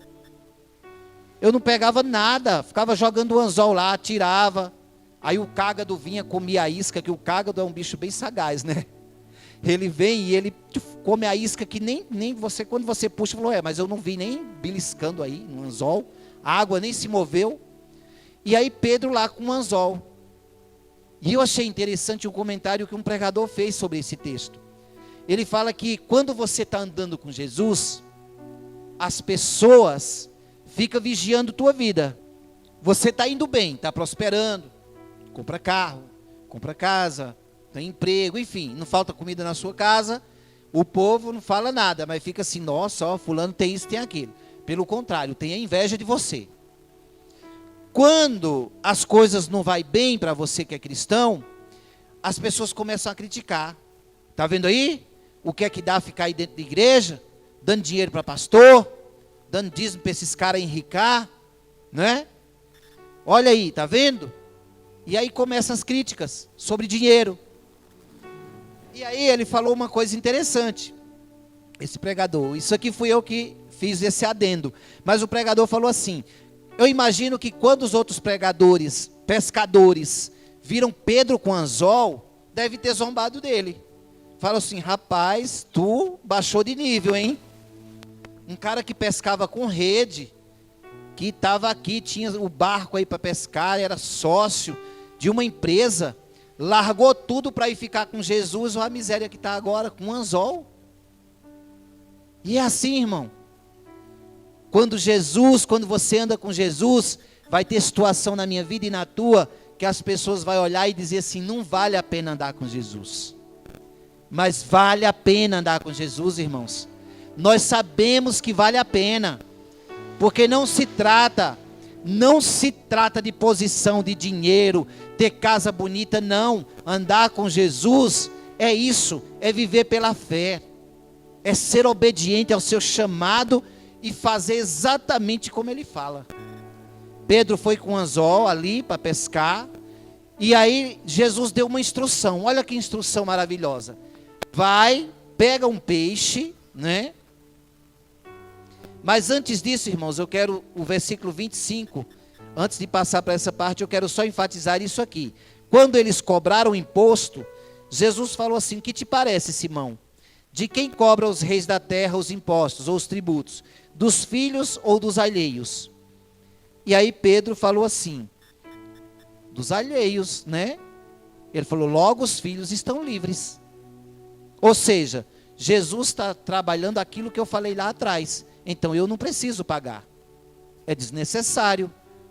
Eu não pegava nada, ficava jogando o anzol lá, tirava. Aí o cágado vinha, comia a isca, que o cágado é um bicho bem sagaz, né? Ele vem e ele come a isca que nem você, quando você puxa, falou, mas eu não vi nem beliscando aí no anzol, a água nem se moveu. E aí Pedro lá com o anzol. E eu achei interessante um comentário que um pregador fez sobre esse texto. Ele fala que quando você está andando com Jesus, as pessoas ficam vigiando tua vida. Você está indo bem, está prosperando, compra carro, compra casa, tem emprego, enfim, não falta comida na sua casa. O povo não fala nada, mas fica assim, nossa, ó, fulano tem isso, tem aquilo. Pelo contrário, tem a inveja de você. Quando as coisas não vai bem para você que é cristão, as pessoas começam a criticar. Está vendo aí? O que é que dá ficar aí dentro da igreja? Dando dinheiro para pastor, dando dízimo para esses caras enricar, né? Olha aí, tá vendo? E aí começam as críticas sobre dinheiro. E aí ele falou uma coisa interessante, esse pregador. Isso aqui fui eu que fiz esse adendo. Mas o pregador falou assim, eu imagino que quando os outros pregadores, pescadores, viram Pedro com anzol, deve ter zombado dele. Falou assim, rapaz, tu baixou de nível, hein? Um cara que pescava com rede, que estava aqui, tinha o barco aí para pescar, era sócio de uma empresa, largou tudo para ir ficar com Jesus, olha a miséria que está agora, com um anzol. E é assim, irmão. Quando você anda com Jesus, vai ter situação na minha vida e na tua, que as pessoas vão olhar e dizer assim, não vale a pena andar com Jesus. Mas vale a pena andar com Jesus, irmãos. Nós sabemos que vale a pena, porque não se trata de posição, de dinheiro, ter casa bonita, não. Andar com Jesus é isso, é viver pela fé, é ser obediente ao seu chamado e fazer exatamente como ele fala. Pedro foi com o anzol ali para pescar, e aí Jesus deu uma instrução. Olha que instrução maravilhosa. Vai, pega um peixe, né? Mas antes disso, irmãos, eu quero o versículo 25, antes de passar para essa parte, eu quero só enfatizar isso aqui. Quando eles cobraram o imposto, Jesus falou assim, que te parece, Simão? De quem cobra os reis da terra os impostos ou os tributos? Dos filhos ou dos alheios? E aí Pedro falou assim, dos alheios, né? Ele falou, logo os filhos estão livres. Ou seja, Jesus está trabalhando aquilo que eu falei lá atrás. Então eu não preciso pagar. É desnecessário.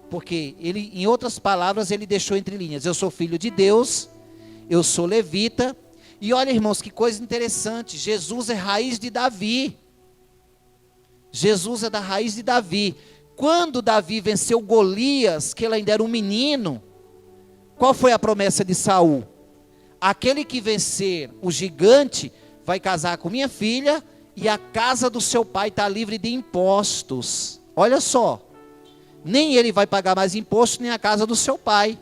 Porque ele, em outras palavras, ele deixou entre linhas. Eu sou filho de Deus, eu sou levita. E olha, irmãos, que coisa interessante. Jesus é raiz de Davi. Jesus é da raiz de Davi. Quando Davi venceu Golias, que ele ainda era um menino, qual foi a promessa de Saul? Aquele que vencer o gigante vai casar com minha filha e a casa do seu pai está livre de impostos. Olha só, nem ele vai pagar mais imposto, nem a casa do seu pai.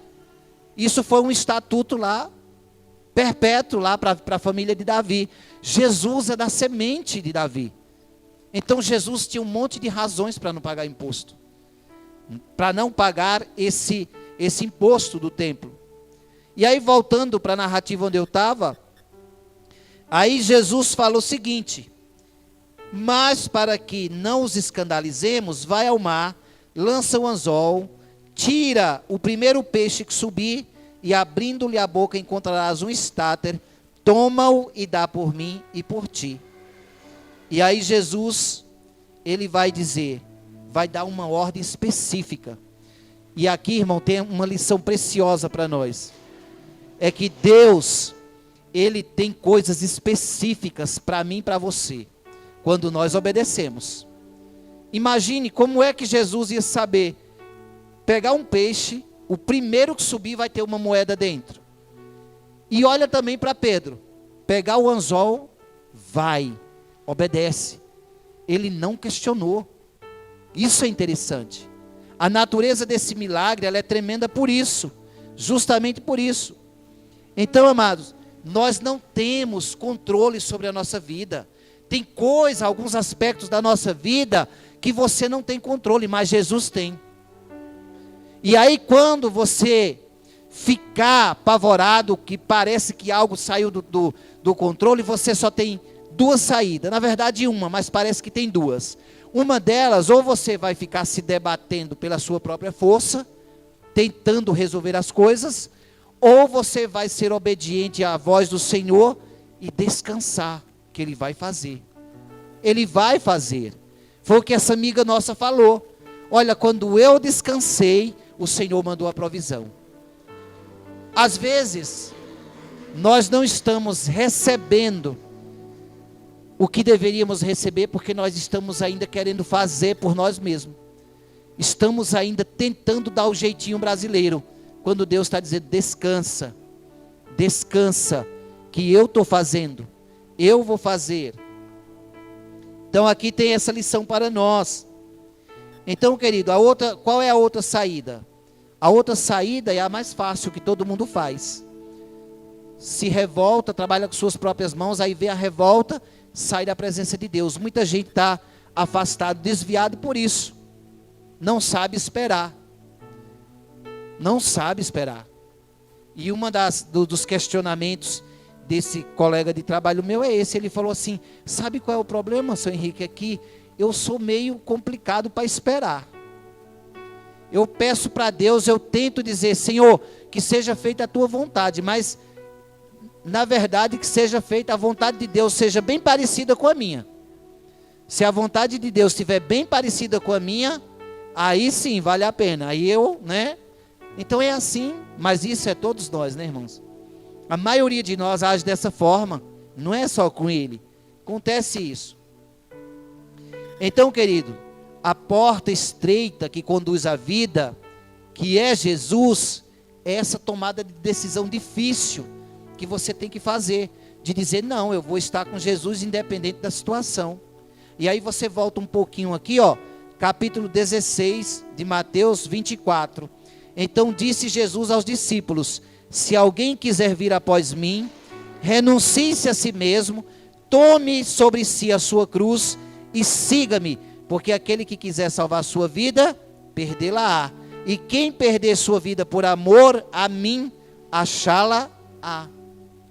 Isso foi um estatuto lá, perpétuo lá para a família de Davi. Jesus é da semente de Davi. Então Jesus tinha um monte de razões para não pagar imposto, para não pagar esse imposto do templo. E aí voltando para a narrativa onde eu estava, aí Jesus falou o seguinte, mas para que não os escandalizemos, vai ao mar, lança o anzol, tira o primeiro peixe que subir, e abrindo-lhe a boca encontrarás um estáter, toma-o e dá por mim e por ti. E aí Jesus, ele vai dizer, vai dar uma ordem específica. E aqui, irmão, tem uma lição preciosa para nós. É que Deus, ele tem coisas específicas para mim e para você, quando nós obedecemos. Imagine como é que Jesus ia saber pegar um peixe, o primeiro que subir vai ter uma moeda dentro. E olha também para Pedro, pegar o anzol, vai, obedece. Ele não questionou. Isso é interessante. A natureza desse milagre, ela é tremenda por isso, justamente por isso. Então, amados, nós não temos controle sobre a nossa vida. Tem alguns aspectos da nossa vida que você não tem controle, mas Jesus tem. E aí quando você ficar apavorado, que parece que algo saiu do controle, você só tem duas saídas. Na verdade uma, mas parece que tem duas. Uma delas, ou você vai ficar se debatendo pela sua própria força, tentando resolver as coisas, ou você vai ser obediente à voz do Senhor e descansar, que Ele vai fazer. Ele vai fazer. Foi o que essa amiga nossa falou. Olha, quando eu descansei, o Senhor mandou a provisão. Às vezes, nós não estamos recebendo o que deveríamos receber, porque nós estamos ainda querendo fazer por nós mesmos. Estamos ainda tentando dar o jeitinho brasileiro, quando Deus está dizendo, descansa, descansa, que eu estou fazendo, eu vou fazer. Então aqui tem essa lição para nós. Então, querido, qual é a outra saída? A outra saída é a mais fácil, que todo mundo faz. Se revolta, trabalha com suas próprias mãos, aí vê a revolta, sai da presença de Deus. Muita gente está afastado, desviado por isso. Não sabe esperar. Não sabe esperar. E uma dos questionamentos desse colega de trabalho meu é esse. Ele falou assim, sabe qual é o problema, seu Henrique? É que eu sou meio complicado para esperar. Eu peço para Deus, eu tento dizer, Senhor, que seja feita a tua vontade, mas na verdade que seja feita a vontade de Deus, seja bem parecida com a minha. Se a vontade de Deus estiver bem parecida com a minha, aí sim, vale a pena. Aí eu, né? Então é assim, mas isso é todos nós, né, irmãos? A maioria de nós age dessa forma, não é só com ele. Acontece isso. Então, querido, a porta estreita que conduz à vida, que é Jesus, é essa tomada de decisão difícil que você tem que fazer, de dizer, não, eu vou estar com Jesus independente da situação. E aí você volta um pouquinho aqui, ó, capítulo 16 de Mateus 24. Então disse Jesus aos discípulos: se alguém quiser vir após mim, renuncie-se a si mesmo, tome sobre si a sua cruz e siga-me, porque aquele que quiser salvar a sua vida, perdê-la-á. E quem perder sua vida por amor a mim, achá-la-á.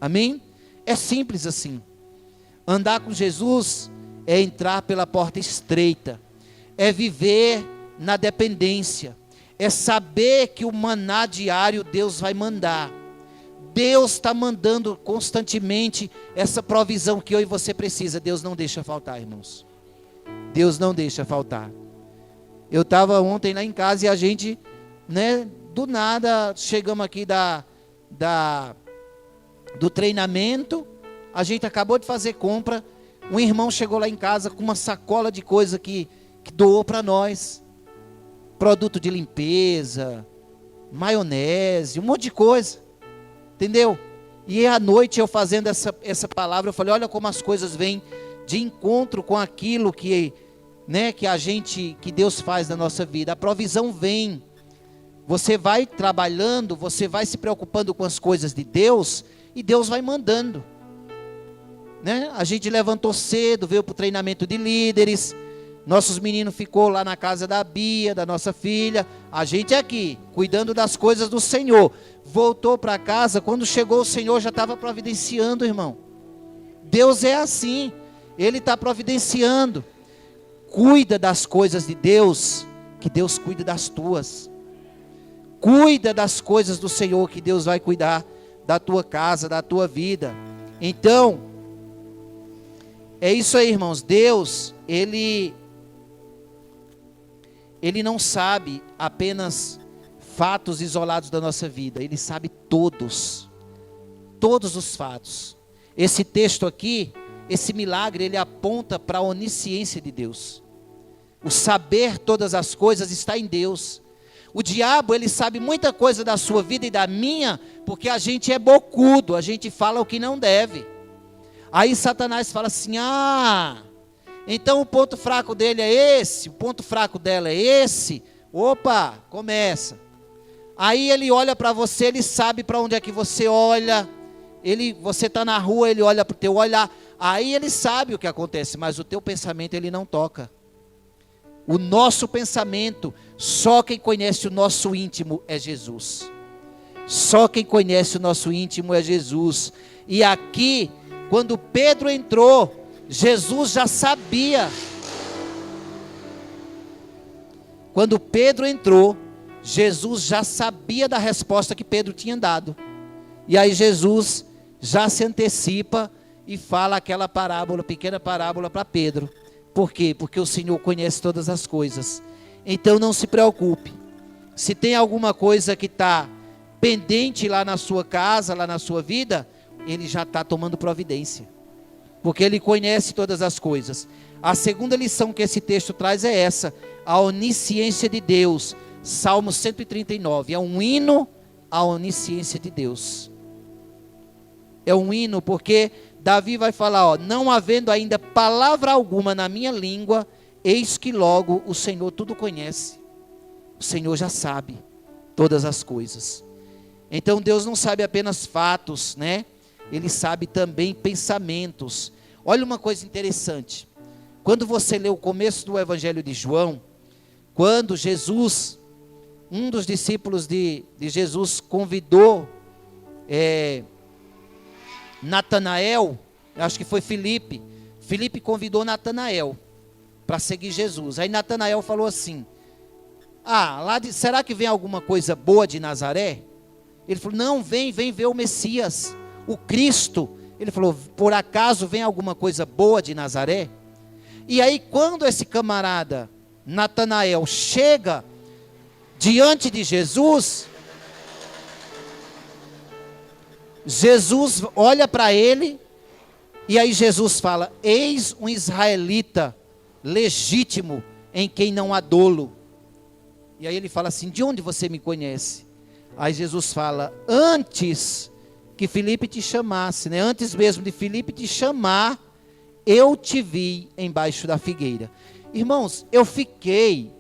Amém? É simples assim. Andar com Jesus é entrar pela porta estreita, é viver na dependência, é saber que o maná diário Deus vai mandar. Deus está mandando constantemente essa provisão que eu e você precisa. Deus não deixa faltar, irmãos. Deus não deixa faltar. Eu estava ontem lá em casa e a gente, né, do nada, chegamos aqui do treinamento, a gente acabou de fazer compra, um irmão chegou lá em casa com uma sacola de coisa que doou para nós, produto de limpeza, maionese, um monte de coisa, entendeu? E à noite eu fazendo essa palavra, eu falei, olha como as coisas vêm de encontro com aquilo que Deus faz na nossa vida. A provisão vem, você vai trabalhando, você vai se preocupando com as coisas de Deus, e Deus vai mandando, né? A gente levantou cedo, veio para o treinamento de líderes, nossos meninos ficou lá na casa da Bia, da nossa filha, a gente aqui, cuidando das coisas do Senhor, voltou para casa, quando chegou o Senhor já estava providenciando, irmão. Deus é assim, Ele está providenciando. Cuida das coisas de Deus, que Deus cuida das tuas. Cuida das coisas do Senhor, que Deus vai cuidar da tua casa, da tua vida. Então, é isso aí, irmãos. Deus, Ele não sabe apenas fatos isolados da nossa vida. Ele sabe todos os fatos. Esse texto aqui, esse milagre, ele aponta para a onisciência de Deus. O saber todas as coisas está em Deus. O diabo, ele sabe muita coisa da sua vida e da minha, porque a gente é bocudo, a gente fala o que não deve. Aí Satanás fala assim, então o ponto fraco dele é esse, o ponto fraco dela é esse. Opa, começa. Aí ele olha para você, ele sabe para onde é que você olha. Você está na rua, ele olha para o teu olhar. Aí ele sabe o que acontece, mas o teu pensamento ele não toca. O nosso pensamento, só quem conhece o nosso íntimo é Jesus. Só quem conhece o nosso íntimo é Jesus. E aqui, quando Pedro entrou, Jesus já sabia. Quando Pedro entrou, Jesus já sabia da resposta que Pedro tinha dado. E aí Jesus já se antecipa e fala aquela parábola, pequena parábola para Pedro. Por quê? Porque o Senhor conhece todas as coisas. Então não se preocupe. Se tem alguma coisa que está pendente lá na sua casa, lá na sua vida, Ele já está tomando providência. Porque Ele conhece todas as coisas. A segunda lição que esse texto traz é essa: a onisciência de Deus. Salmo 139, é um hino à onisciência de Deus. É um hino porque Davi vai falar, não havendo ainda palavra alguma na minha língua, eis que logo o Senhor tudo conhece. O Senhor já sabe todas as coisas. Então Deus não sabe apenas fatos, né? Ele sabe também pensamentos. Olha uma coisa interessante. Quando você lê o começo do Evangelho de João, quando Jesus, um dos discípulos de Jesus convidou Natanael, acho que foi Filipe convidou Natanael para seguir Jesus. Aí Natanael falou assim, será que vem alguma coisa boa de Nazaré? Ele falou, não, vem ver o Messias, o Cristo. Ele falou, por acaso vem alguma coisa boa de Nazaré? E aí quando esse camarada, Natanael, chega diante de Jesus, Jesus olha para ele, e aí Jesus fala: eis um israelita legítimo, em quem não há dolo. E aí ele fala assim: de onde você me conhece? Aí Jesus fala: antes que Filipe te chamasse, né? Antes mesmo de Filipe te chamar, eu te vi embaixo da figueira. Irmãos, eu fiquei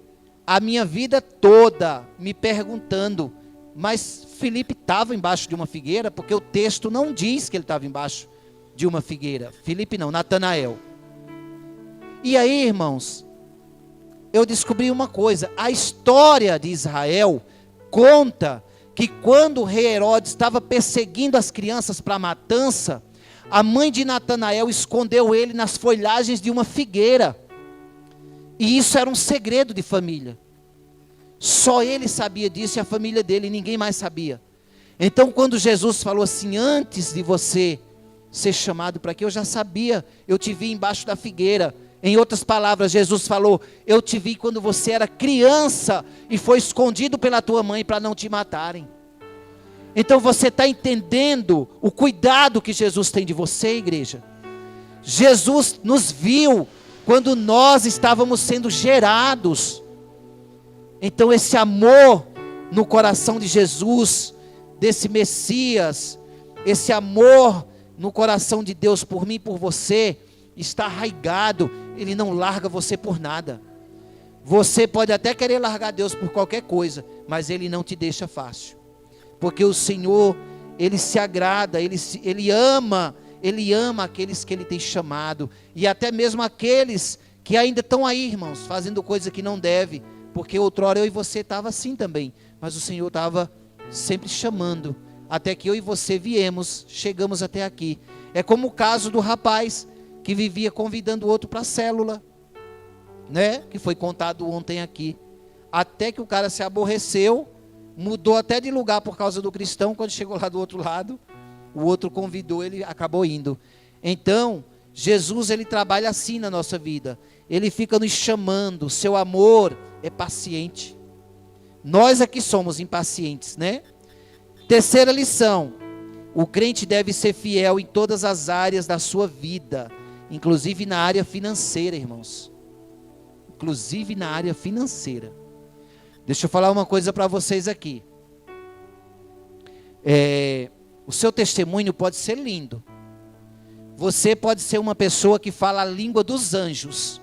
a minha vida toda me perguntando, mas Filipe estava embaixo de uma figueira? Porque o texto não diz que ele estava embaixo de uma figueira. Filipe não, Natanael. E aí, irmãos, eu descobri uma coisa: a história de Israel conta que quando o rei Herodes estava perseguindo as crianças para a matança, a mãe de Natanael escondeu ele nas folhagens de uma figueira. E isso era um segredo de família. Só ele sabia disso e a família dele, ninguém mais sabia. Então quando Jesus falou assim: antes de você ser chamado para aqui, eu já sabia, eu te vi embaixo da figueira. Em outras palavras, Jesus falou: eu te vi quando você era criança e foi escondido pela tua mãe para não te matarem. Então você está entendendo o cuidado que Jesus tem de você, igreja? Jesus nos viu quando nós estávamos sendo gerados. Então esse amor no coração de Jesus, desse Messias, esse amor no coração de Deus por mim e por você, está arraigado. Ele não larga você por nada. Você pode até querer largar Deus por qualquer coisa, mas Ele não te deixa fácil. Porque o Senhor, Ele se agrada, Ele ama aqueles que Ele tem chamado. E até mesmo aqueles que ainda estão aí, irmãos, fazendo coisa que não deve. Porque outrora eu e você estava assim também. Mas o Senhor estava sempre chamando. Até que eu e você chegamos até aqui. É como o caso do rapaz que vivia convidando o outro para a célula, né? Que foi contado ontem aqui. Até que o cara se aborreceu, mudou até de lugar por causa do cristão. Quando chegou lá do outro lado, o outro convidou, ele acabou indo. Então, Jesus, ele trabalha assim na nossa vida. Ele fica nos chamando. Seu amor é paciente. Nós aqui somos impacientes, né? Terceira lição: o crente deve ser fiel em todas as áreas da sua vida, inclusive na área financeira, irmãos. Inclusive na área financeira. Deixa eu falar uma coisa para vocês aqui. O seu testemunho pode ser lindo. Você pode ser uma pessoa que fala a língua dos anjos.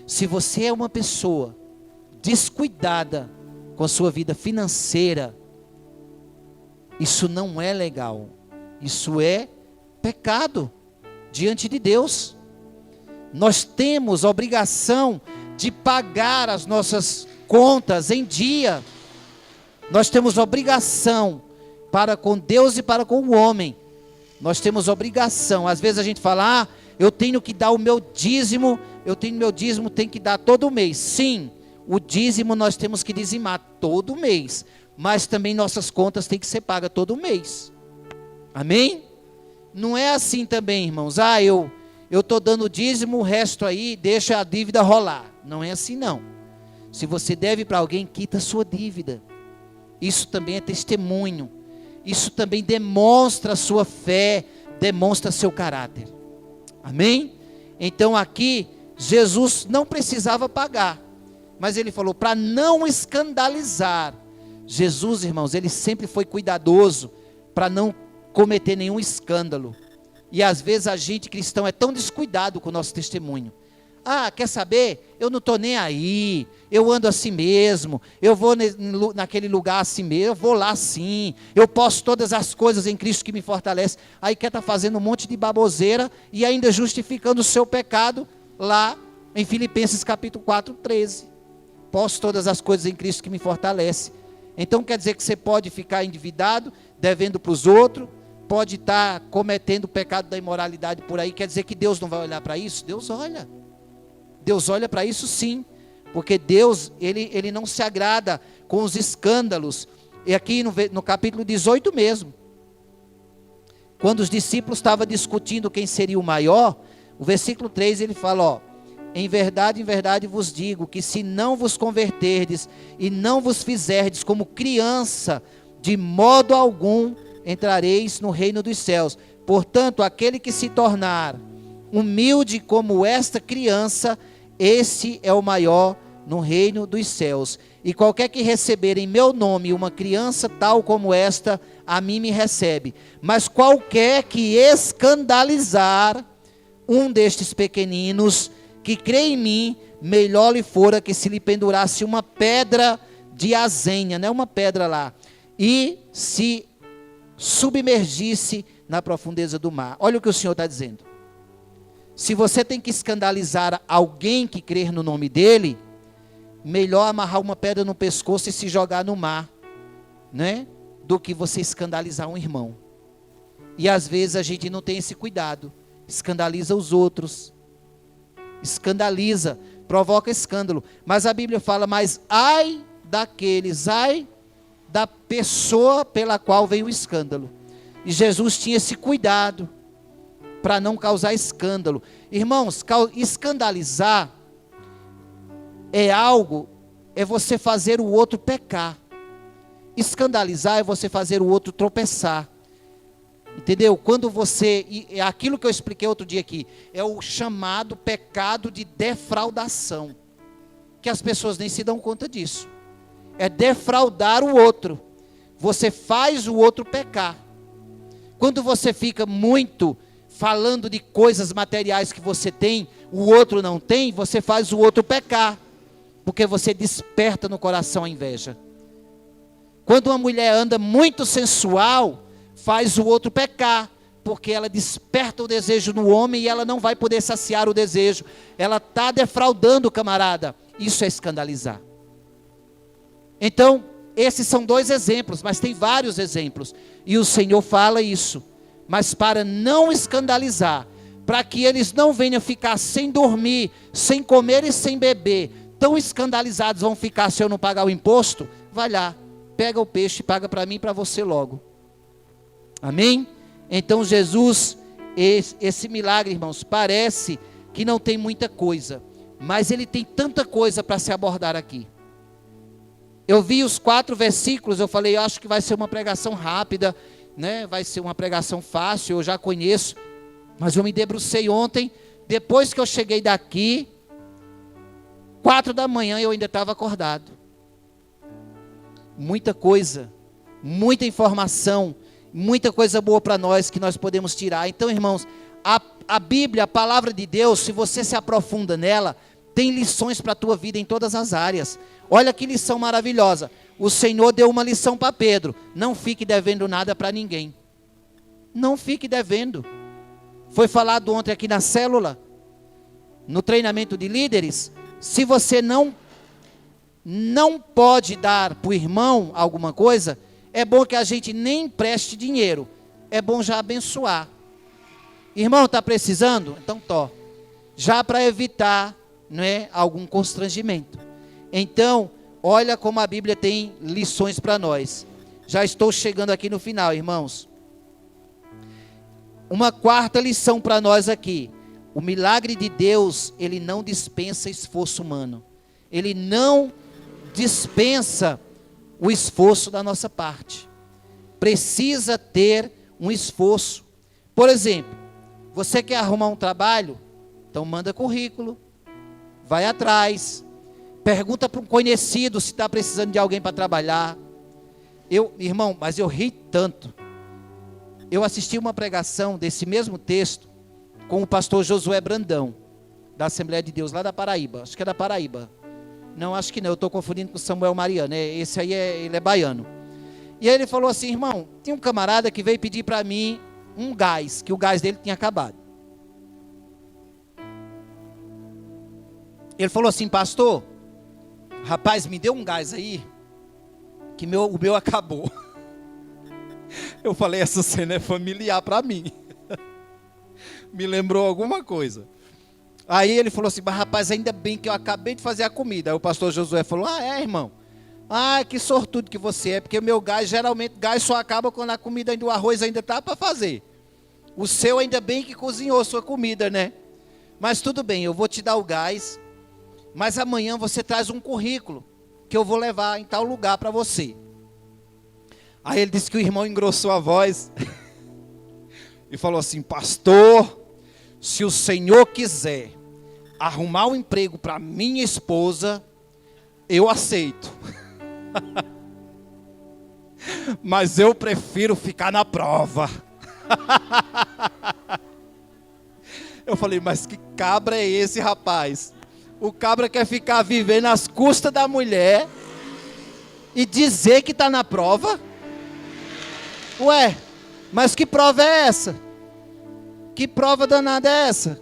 Se você é uma pessoa descuidada com a sua vida financeira, isso não é legal. Isso é pecado diante de Deus. Nós temos a obrigação de pagar as nossas contas em dia. Nós temos obrigação para com Deus e para com o homem. Nós temos obrigação. Às vezes a gente fala: eu tenho que dar o meu dízimo, tenho que dar todo mês. Sim, o dízimo nós temos que dizimar todo mês, mas também nossas contas têm que ser pagas todo mês. Amém? Não é assim também, irmãos. Eu estou dando dízimo, o resto aí deixa a dívida rolar. Não é assim não. Se você deve para alguém, quita a sua dívida. Isso também é testemunho. Isso também demonstra a sua fé, demonstra seu caráter. Amém? Então aqui, Jesus não precisava pagar, mas ele falou para não escandalizar. Jesus, irmãos, ele sempre foi cuidadoso para não cometer nenhum escândalo. E às vezes a gente cristão é tão descuidado com o nosso testemunho. Quer saber? Eu não estou nem aí, eu ando assim mesmo, eu vou naquele lugar assim mesmo, eu vou lá assim, eu posso todas as coisas em Cristo que me fortalece. Aí quer estar fazendo um monte de baboseira e ainda justificando o seu pecado lá em Filipenses capítulo 4, 13. Posso todas as coisas em Cristo que me fortalece. Então quer dizer que você pode ficar endividado, devendo para os outros, pode estar cometendo o pecado da imoralidade por aí. Quer dizer que Deus não vai olhar para isso? Deus olha. Deus olha para isso sim, porque Deus, ele não se agrada com os escândalos. E aqui no capítulo 18 mesmo, quando os discípulos estavam discutindo quem seria o maior, o versículo 3 ele fala: em verdade vos digo, que se não vos converterdes e não vos fizerdes como criança, de modo algum entrareis no reino dos céus. Portanto, aquele que se tornar humilde como esta criança, esse é o maior no reino dos céus. E qualquer que receber em meu nome uma criança tal como esta, a mim me recebe. Mas qualquer que escandalizar um destes pequeninos que crê em mim, melhor lhe fora que se lhe pendurasse uma pedra de azenha, né, uma pedra lá, e se submergisse na profundeza do mar. Olha o que o Senhor está dizendo. Se você tem que escandalizar alguém que crer no nome dele, melhor amarrar uma pedra no pescoço e se jogar no mar, né? Do que você escandalizar um irmão. E às vezes a gente não tem esse cuidado, escandaliza os outros, escandaliza, provoca escândalo. Mas a Bíblia fala, mas ai daqueles, ai da pessoa pela qual veio o escândalo. E Jesus tinha esse cuidado para não causar escândalo. Irmãos, escandalizar é você fazer o outro pecar. Escandalizar é você fazer o outro tropeçar. Entendeu? Quando você, é aquilo que eu expliquei outro dia aqui, é o chamado pecado de defraudação, que as pessoas nem se dão conta disso. É defraudar o outro. Você faz o outro pecar. Quando você fica muito falando de coisas materiais que você tem, o outro não tem, você faz o outro pecar, porque você desperta no coração a inveja. Quando uma mulher anda muito sensual, faz o outro pecar, porque ela desperta o desejo no homem e ela não vai poder saciar o desejo. Ela está defraudando o camarada. Isso é escandalizar. Então, esses são 2 exemplos, mas tem vários exemplos. E o Senhor fala isso. Mas para não escandalizar, para que eles não venham ficar sem dormir, sem comer e sem beber, tão escandalizados vão ficar se eu não pagar o imposto, vai lá, pega o peixe e paga para mim e para você logo. Amém? Então Jesus, esse milagre, irmãos, parece que não tem muita coisa, mas ele tem tanta coisa para se abordar aqui. Eu vi os 4 versículos, eu falei, eu acho que vai ser uma pregação rápida, né? Vai ser uma pregação fácil, eu já conheço, mas eu me debrucei ontem, depois que eu cheguei daqui, 4 da manhã eu ainda estava acordado. Muita coisa, muita informação, muita coisa boa para nós que nós podemos tirar. Então, irmãos, a Bíblia, a palavra de Deus, se você se aprofunda nela, tem lições para a tua vida em todas as áreas. Olha que lição maravilhosa. O Senhor deu uma lição para Pedro: não fique devendo nada para ninguém. Não fique devendo. Foi falado ontem aqui na célula, no treinamento de líderes. Se você não pode dar para o irmão alguma coisa, é bom que a gente nem empreste dinheiro. É bom já abençoar. Irmão, está precisando? Então já para evitar, não é, algum constrangimento. Então, olha como a Bíblia tem lições para nós. Já estou chegando aqui no final, irmãos. Uma 4ª lição para nós aqui. O milagre de Deus, ele não dispensa esforço humano. Ele não dispensa o esforço da nossa parte. Precisa ter um esforço. Por exemplo, você quer arrumar um trabalho? Então manda currículo, vai atrás, pergunta para um conhecido se está precisando de alguém para trabalhar. Irmão, mas eu ri tanto. Eu assisti uma pregação desse mesmo texto com o pastor Josué Brandão, da Assembleia de Deus, lá da Paraíba. Acho que é da Paraíba. Não, acho que não, eu estou confundindo com Samuel Mariano. Esse aí, ele é baiano. E aí ele falou assim: irmão, tinha um camarada que veio pedir para mim um gás, que o gás dele tinha acabado. Ele falou assim: pastor, rapaz, me deu um gás aí, que o meu acabou. Eu falei, essa cena é familiar para mim. Me lembrou alguma coisa. Aí ele falou assim: mas rapaz, ainda bem que eu acabei de fazer a comida. Aí o pastor Josué falou: ah, é, irmão? Ah, que sortudo que você é, porque o meu gás, geralmente, gás só acaba quando a comida, o arroz ainda está para fazer. O seu, ainda bem que cozinhou a sua comida, né? mas tudo bem, eu vou te dar o gás, mas amanhã você traz um currículo que eu vou levar em tal lugar para você. Aí ele disse que o irmão engrossou a voz e falou assim: pastor, se o senhor quiser arrumar um emprego para minha esposa, eu aceito. Mas eu prefiro ficar na prova. Eu falei, mas que cabra é esse, rapaz? O cabra quer ficar vivendo às custas da mulher e dizer que está na prova? Ué, mas que prova é essa? Que prova danada é essa?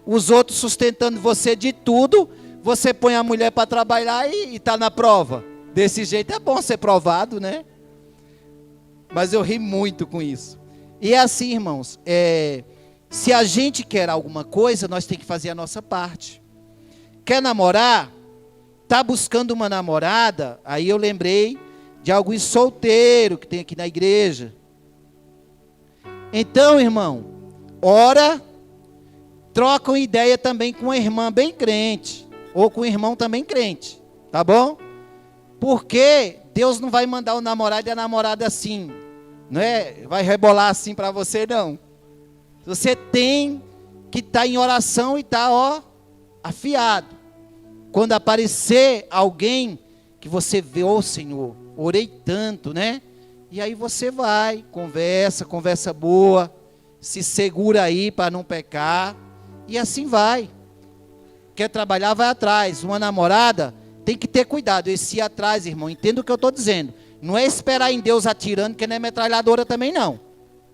Os outros sustentando você de tudo, você põe a mulher para trabalhar e está na prova. Desse jeito é bom ser provado, né? Mas eu ri muito com isso. E é assim, irmãos, se a gente quer alguma coisa, nós temos que fazer a nossa parte. Quer namorar? Está buscando uma namorada? Aí eu lembrei de alguns solteiros que tem aqui na igreja. Então, irmão, ora, trocam ideia também com uma irmã bem crente, ou com um irmão também crente, tá bom? Porque Deus não vai mandar o namorado e a namorada assim, não é? Vai rebolar assim para você, não. Você tem que estar em oração e estar, afiado. Quando aparecer alguém que você vê, Senhor, orei tanto, né? E aí você vai, conversa boa, se segura aí para não pecar, e assim vai. Quer trabalhar, vai atrás. Uma namorada tem que ter cuidado, esse ir atrás, irmão, entenda o que eu estou dizendo. Não é esperar em Deus atirando, que não é metralhadora também não.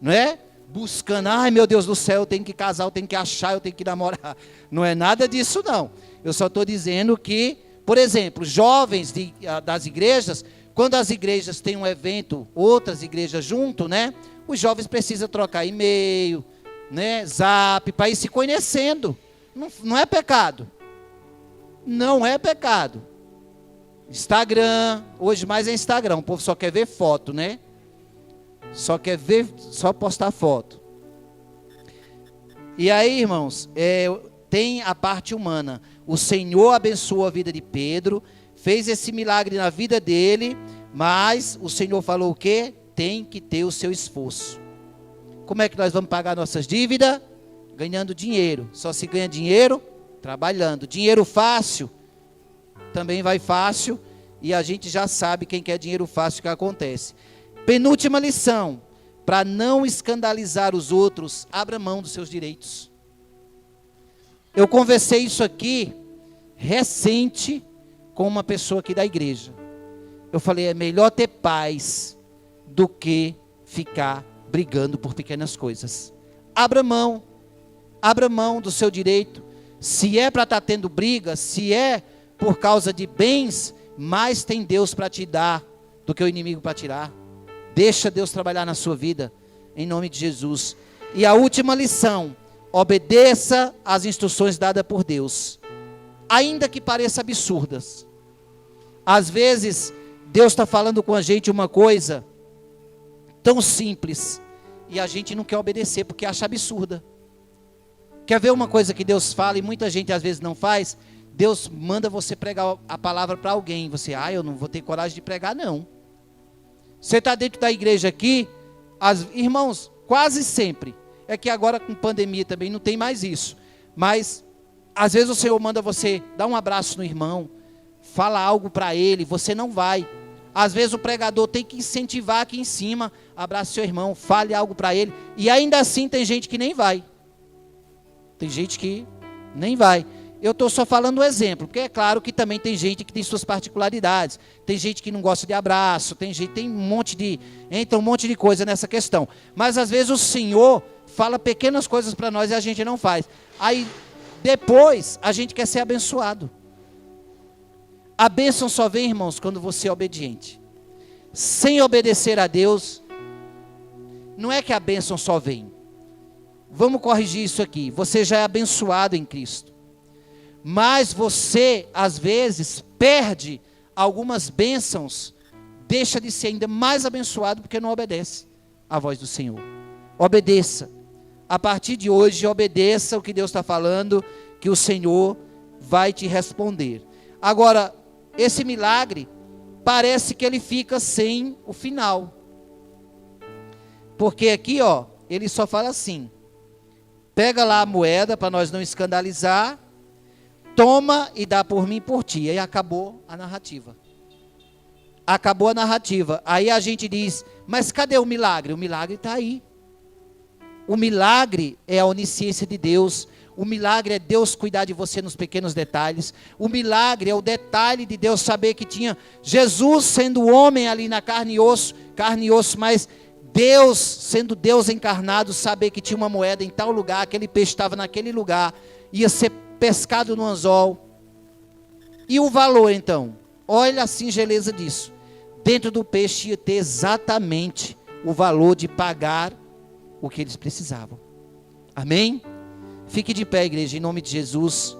Não é? Buscando, ai meu Deus do céu, eu tenho que casar, eu tenho que achar, eu tenho que namorar. Não é nada disso não. Eu só estou dizendo que, por exemplo, jovens das igrejas, quando as igrejas têm um evento, outras igrejas junto, né? Os jovens precisam trocar e-mail, né? Zap, para ir se conhecendo. Não é pecado. Não é pecado. Instagram, hoje mais é Instagram, o povo só quer ver foto, né? Só postar foto. E aí, irmãos, tem a parte humana. O Senhor abençoou a vida de Pedro, fez esse milagre na vida dele, mas o Senhor falou o quê? Tem que ter o seu esforço. Como é que nós vamos pagar nossas dívidas? Ganhando dinheiro. Só se ganha dinheiro trabalhando. Dinheiro fácil também vai fácil, e a gente já sabe quem quer dinheiro fácil o que acontece. Penúltima lição: para não escandalizar os outros, abra mão dos seus direitos. Eu conversei isso aqui recente com uma pessoa aqui da igreja. Eu falei, é melhor ter paz do que ficar brigando por pequenas coisas. Abra mão do seu direito. Se é para estar tendo briga, se é por causa de bens, mais tem Deus para te dar do que o inimigo para tirar. Deixa Deus trabalhar na sua vida, em nome de Jesus. E a última lição: obedeça às instruções dadas por Deus, ainda que pareça absurdas. Às vezes, Deus está falando com a gente uma coisa tão simples, e a gente não quer obedecer, porque acha absurda. Quer ver uma coisa que Deus fala, e muita gente às vezes não faz? Deus manda você pregar a palavra para alguém, você, eu não vou ter coragem de pregar não. Você está dentro da igreja aqui, irmãos, quase sempre, é que agora com pandemia também não tem mais isso, mas às vezes o Senhor manda você dar um abraço no irmão, fala algo para ele, você não vai. Às vezes o pregador tem que incentivar aqui em cima, abrace seu irmão, fale algo para ele, e ainda assim tem gente que nem vai. Tem gente que nem vai. Eu estou só falando um exemplo, porque é claro que também tem gente que tem suas particularidades, tem gente que não gosta de abraço, entra um monte de coisa nessa questão. Mas às vezes o Senhor fala pequenas coisas para nós e a gente não faz. Aí depois a gente quer ser abençoado. A bênção só vem, irmãos, quando você é obediente. Sem obedecer a Deus, não é que a bênção só vem. Vamos corrigir isso aqui. Você já é abençoado em Cristo. Mas você, às vezes, perde algumas bênçãos, deixa de ser ainda mais abençoado porque não obedece à voz do Senhor. Obedeça. A partir de hoje, obedeça o que Deus está falando que o Senhor vai te responder. Agora, esse milagre parece que ele fica sem o final. Porque aqui, ó, ele só fala assim: pega lá a moeda para nós não escandalizar, toma e dá por mim e por ti. Aí acabou a narrativa. Acabou a narrativa. Aí a gente diz: mas cadê o milagre? O milagre está aí. O milagre é a onisciência de Deus. O milagre é Deus cuidar de você nos pequenos detalhes. O milagre é o detalhe de Deus saber que tinha Jesus sendo homem ali na carne e osso, mas Deus sendo Deus encarnado, saber que tinha uma moeda em tal lugar, aquele peixe estava naquele lugar, ia ser pescado no anzol. E o valor então? Olha a singeleza disso. Dentro do peixe ia ter exatamente o valor de pagar o que eles precisavam. Amém? Fique de pé, igreja, em nome de Jesus.